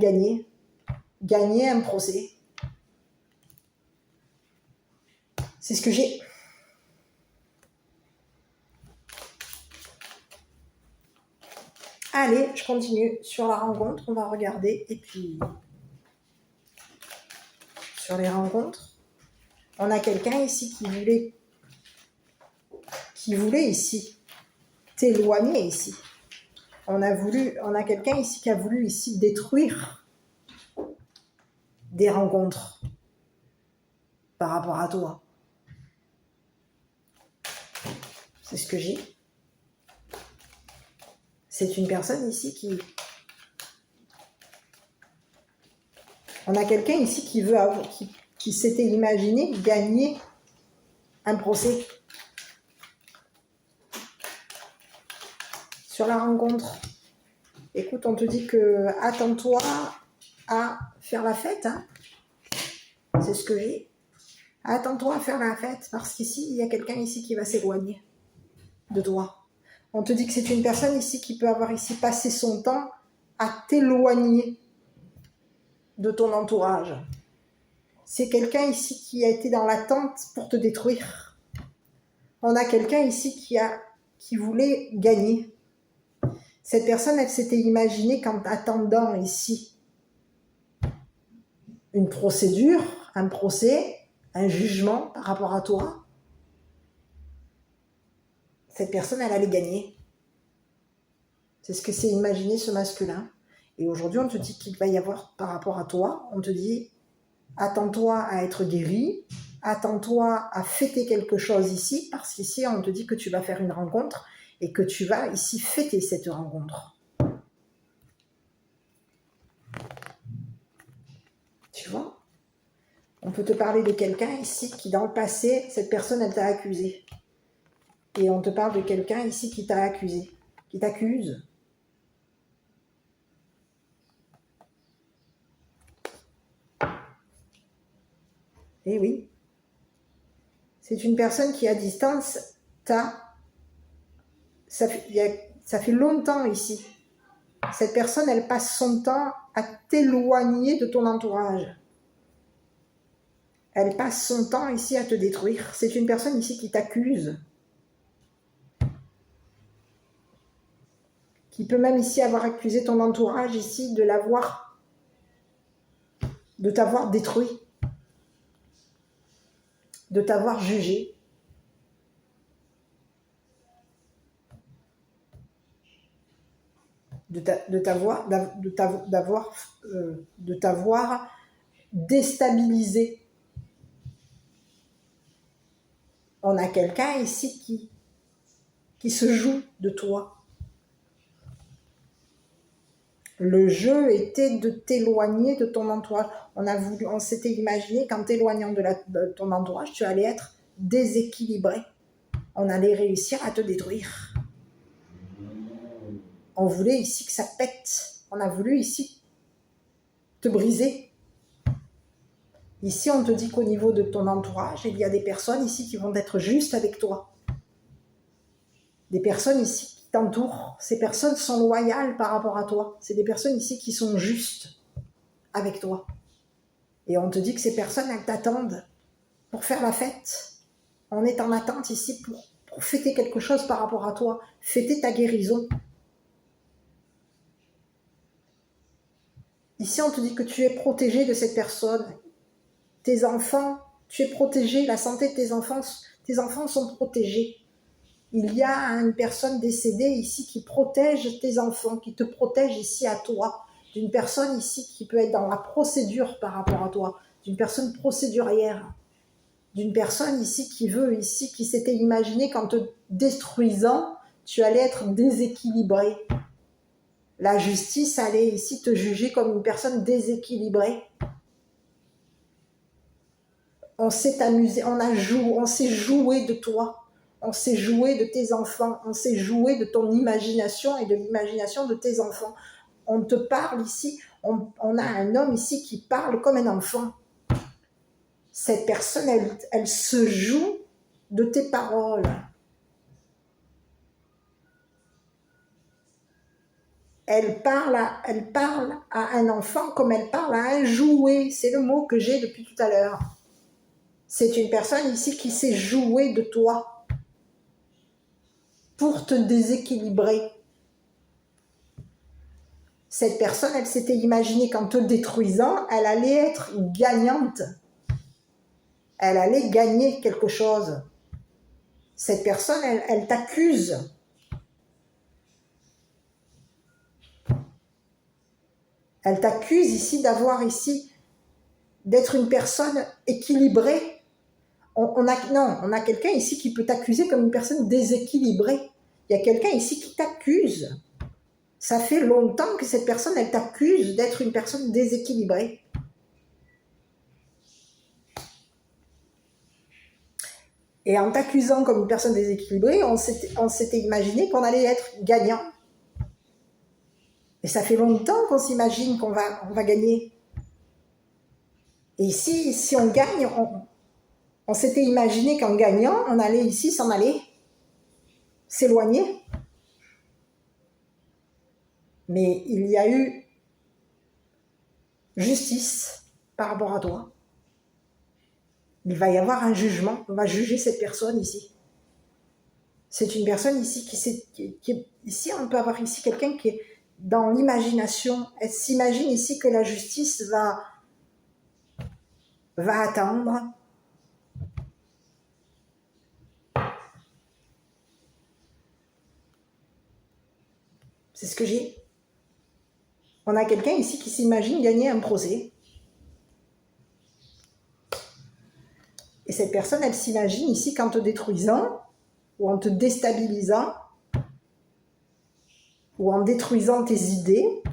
gagner un procès. C'est ce que j'ai. Allez, je continue sur la rencontre, on va regarder, et puis sur les rencontres, on a quelqu'un ici qui voulait ici t'éloigner ici. On a quelqu'un ici qui a voulu ici détruire des rencontres par rapport à toi. C'est ce que j'ai. C'est une personne ici qui... On a quelqu'un ici qui s'était imaginé gagner un procès sur la rencontre. Écoute, on te dit que attends-toi à faire la fête. Hein. C'est ce que j'ai. Attends-toi à faire la fête parce qu'ici, il y a quelqu'un ici qui va s'éloigner de toi. On te dit que c'est une personne ici qui peut avoir ici passé son temps à t'éloigner de ton entourage. C'est quelqu'un ici qui a été dans l'attente pour te détruire. On a quelqu'un ici qui voulait gagner. Cette personne, elle s'était imaginée qu'en attendant ici une procédure, un procès, un jugement par rapport à toi, cette personne, elle allait gagner. C'est ce que s'est imaginé ce masculin. Et aujourd'hui, on te dit qu'il va y avoir, par rapport à toi, on te dit, attends-toi à être guéri, attends-toi à fêter quelque chose ici, parce qu'ici, on te dit que tu vas faire une rencontre et que tu vas ici fêter cette rencontre. Tu vois ? On peut te parler de quelqu'un ici qui, dans le passé, cette personne, elle t'a accusé. Et on te parle de quelqu'un ici qui t'a accusé, qui t'accuse. Eh oui. C'est une personne qui, à distance, ça fait longtemps ici. Cette personne, elle passe son temps à t'éloigner de ton entourage. Elle passe son temps ici à te détruire. C'est une personne ici qui t'accuse. Qui peut même ici avoir accusé ton entourage ici de t'avoir détruit. De t'avoir jugé. De t'avoir déstabilisé. On a quelqu'un ici qui se joue de toi. Le jeu était de t'éloigner de ton entourage. On s'était imaginé qu'en t'éloignant de ton entourage, tu allais être déséquilibré. On allait réussir à te détruire. On voulait ici que ça pète. On a voulu ici te briser. Ici, on te dit qu'au niveau de ton entourage, il y a des personnes ici qui vont être justes avec toi. Des personnes ici qui t'entourent. Ces personnes sont loyales par rapport à toi. C'est des personnes ici qui sont justes avec toi. Et on te dit que ces personnes, elles t'attendent pour faire la fête. On est en attente ici pour fêter quelque chose par rapport à toi. Fêter ta guérison. Ici, on te dit que tu es protégé de cette personne. Tes enfants, tu es protégé. La santé de tes enfants sont protégés. il y a une personne décédée ici qui protège tes enfants, qui te protège ici à toi, d'une personne ici qui peut être dans la procédure par rapport à toi, d'une personne procédurière, d'une personne ici qui veut, ici, qui s'était imaginé qu'en te détruisant, tu allais être déséquilibré. La justice allait ici te juger comme une personne déséquilibrée. On s'est amusé, on s'est joué de toi, on s'est joué de tes enfants, on s'est joué de ton imagination et de l'imagination de tes enfants. On te parle ici, on a un homme ici qui parle comme un enfant. Cette personne, elle se joue de tes paroles. Elle parle à un enfant comme elle parle à un jouet. C'est le mot que j'ai depuis tout à l'heure. C'est une personne ici qui s'est jouée de toi pour te déséquilibrer. Cette personne, elle s'était imaginée qu'en te détruisant, elle allait être gagnante. Elle allait gagner quelque chose. Cette personne, elle t'accuse. Elle t'accuse ici d'être une personne équilibrée. On a quelqu'un ici qui peut t'accuser comme une personne déséquilibrée. Il y a quelqu'un ici qui t'accuse. Ça fait longtemps que cette personne, elle t'accuse d'être une personne déséquilibrée. Et en t'accusant comme une personne déséquilibrée, on s'était imaginé qu'on allait être gagnant. Et ça fait longtemps qu'on s'imagine qu'on va gagner. Et ici, si on gagne, on s'était imaginé qu'en gagnant, on allait ici s'en aller, s'éloigner. Mais il y a eu justice par rapport à toi. Il va y avoir un jugement, on va juger cette personne ici. C'est une personne ici ici on peut avoir ici quelqu'un qui est dans l'imagination. Elle s'imagine ici que la justice va attendre. C'est ce que j'ai. On a quelqu'un ici qui s'imagine gagner un procès. Et cette personne, elle s'imagine ici qu'en te détruisant, ou en te déstabilisant, ou en détruisant tes idées,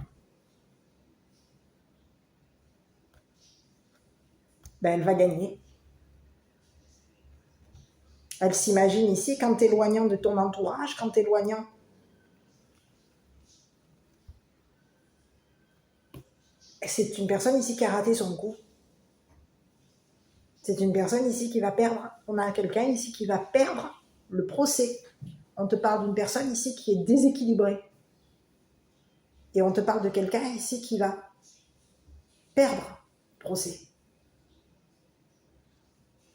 ben elle va gagner. Elle s'imagine ici qu'en t'éloignant de ton entourage, qu'en t'éloignant c'est une personne ici qui a raté son coup. C'est une personne ici qui va perdre. On a quelqu'un ici qui va perdre le procès. On te parle d'une personne ici qui est déséquilibrée. Et on te parle de quelqu'un ici qui va perdre le procès.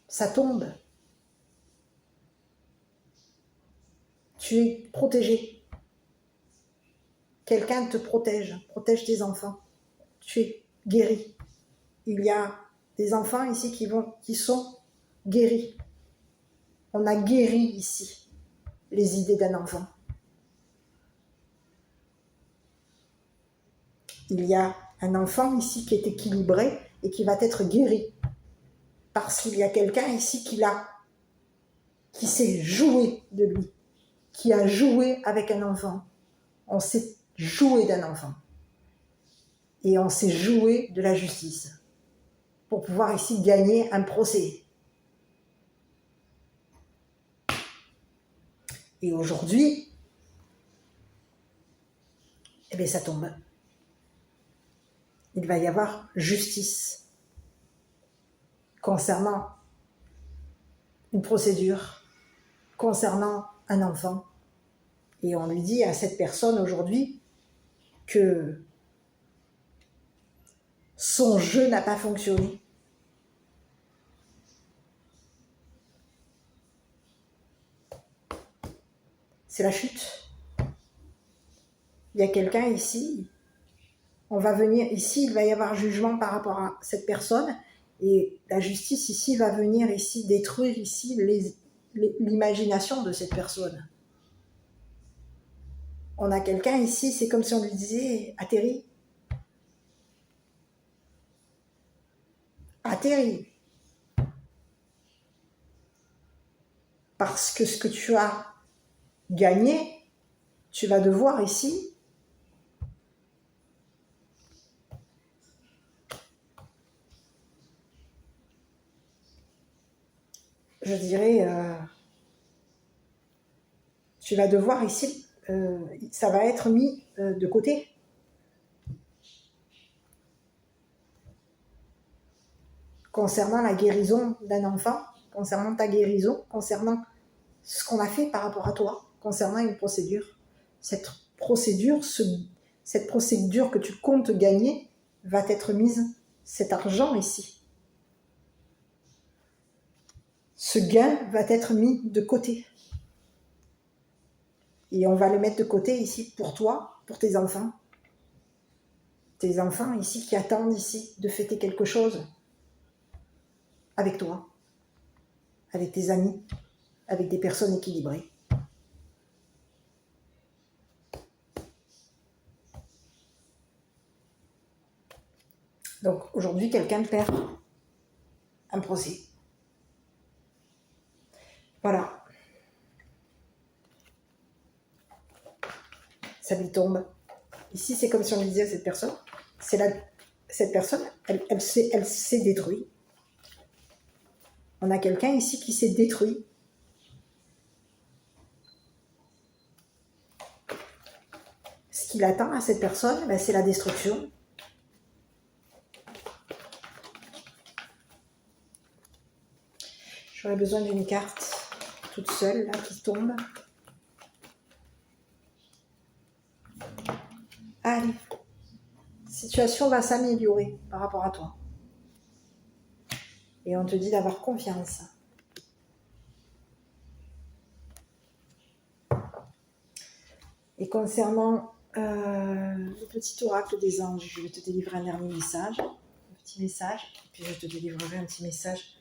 Ça tombe. Tu es protégé. Quelqu'un te protège tes enfants. Tu es guéri. Il y a des enfants ici qui sont guéris. On a guéri ici les idées d'un enfant. Il y a un enfant ici qui est équilibré et qui va être guéri. Parce qu'il y a quelqu'un ici qui s'est joué de lui, qui a joué avec un enfant. On s'est joué d'un enfant. Et on s'est joué de la justice pour pouvoir ici gagner un procès. Et aujourd'hui, eh bien ça tombe. Il va y avoir justice concernant une procédure, concernant un enfant. Et on lui dit à cette personne aujourd'hui que son jeu n'a pas fonctionné. C'est la chute. Il y a quelqu'un ici, on va venir ici, il va y avoir jugement par rapport à cette personne, et la justice ici va venir ici détruire ici l'imagination de cette personne. On a quelqu'un ici, c'est comme si on lui disait « atterris ». Atterris. Parce que ce que tu as gagné, tu vas devoir ici je dirais, tu vas devoir ici, ça va être mis de côté. Concernant la guérison d'un enfant, concernant ta guérison, concernant ce qu'on a fait par rapport à toi, concernant une procédure. Cette procédure que tu comptes gagner va être mise, cet argent ici. Ce gain va être mis de côté. Et on va le mettre de côté ici pour toi, pour tes enfants. Tes enfants ici qui attendent ici de fêter quelque chose avec toi, avec tes amis, avec des personnes équilibrées. Donc aujourd'hui, quelqu'un perd un procès. Voilà. Ça lui tombe. Ici, c'est comme si on lui disait à cette personne, cette personne, elle s'est détruite. On a quelqu'un ici qui s'est détruit. Ce qu'il attend à cette personne, ben, c'est la destruction. J'aurais besoin d'une carte toute seule, là, qui tombe. Allez. La situation va s'améliorer par rapport à toi. Et on te dit d'avoir confiance. Et concernant le petit oracle des anges, je vais te délivrer un dernier message, un petit message, et puis je te délivrerai un petit message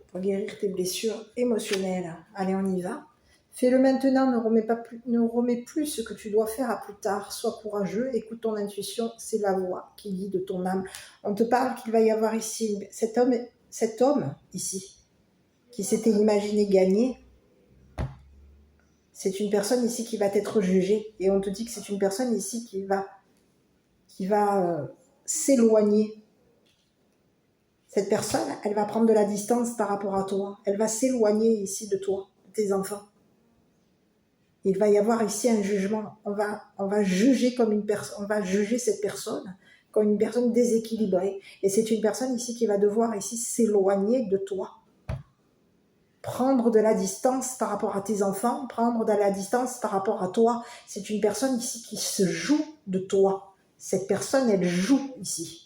pour guérir tes blessures émotionnelles. Allez, on y va. Fais-le maintenant, ne remets plus ce que tu dois faire à plus tard. Sois courageux, écoute ton intuition, c'est la voix qui guide ton âme. On te parle qu'il va y avoir ici cet homme ici, qui s'était imaginé gagner. C'est une personne ici qui va être jugée. Et on te dit que c'est une personne ici qui va s'éloigner. Cette personne, elle va prendre de la distance par rapport à toi. Elle va s'éloigner ici de toi, de tes enfants. Il va y avoir ici un jugement. On va juger on va juger cette personne comme une personne déséquilibrée. Et c'est une personne ici qui va devoir ici s'éloigner de toi. Prendre de la distance par rapport à tes enfants, prendre de la distance par rapport à toi. C'est une personne ici qui se joue de toi. Cette personne, elle joue ici.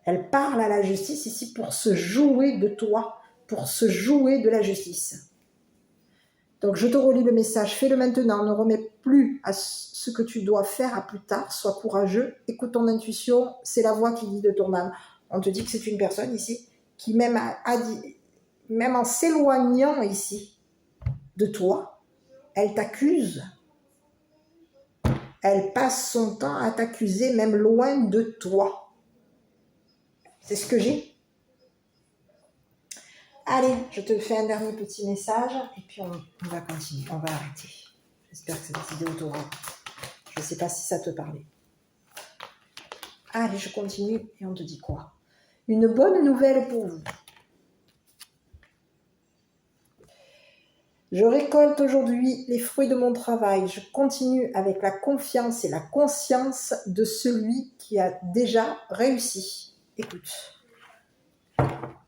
Elle parle à la justice ici pour se jouer de toi, pour se jouer de la justice. Donc je te relis le message, fais-le maintenant, ne remets plus à ce que tu dois faire à plus tard, sois courageux, écoute ton intuition, c'est la voix qui guide ton âme. On te dit que c'est une personne ici qui même en s'éloignant ici de toi, elle t'accuse. Elle passe son temps à t'accuser même loin de toi. C'est ce que j'ai. Allez, je te fais un dernier petit message et puis on va continuer, on va arrêter. J'espère que cette vidéo t'aura. Je ne sais pas si ça te parlait. Allez, je continue et on te dit quoi? Une bonne nouvelle pour vous. Je récolte aujourd'hui les fruits de mon travail. Je continue avec la confiance et la conscience de celui qui a déjà réussi. Écoute.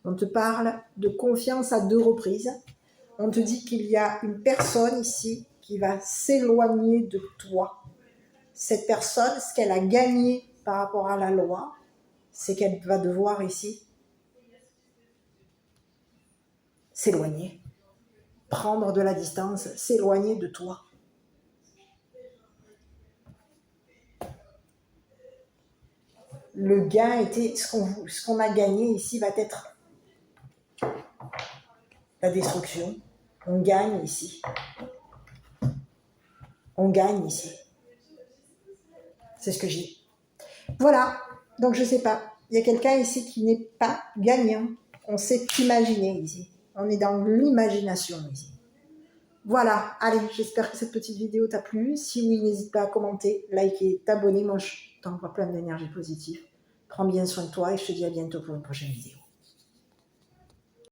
On te parle de confiance à 2 reprises. On te dit qu'il y a une personne ici qui va s'éloigner de toi. Cette personne, ce qu'elle a gagné par rapport à la loi, c'est qu'elle va devoir ici s'éloigner, prendre de la distance, s'éloigner de toi. Le gain était, ce qu'on a gagné ici va être la destruction. On gagne ici. On gagne ici. C'est ce que je dis. Voilà. Donc, je sais pas. Il y a quelqu'un ici qui n'est pas gagnant. On s'est imaginé ici. On est dans l'imagination ici. Voilà. Allez, j'espère que cette petite vidéo t'a plu. Si oui, n'hésite pas à commenter, liker, t'abonner. Moi, je t'envoie plein d'énergie positive. Prends bien soin de toi et je te dis à bientôt pour une prochaine vidéo.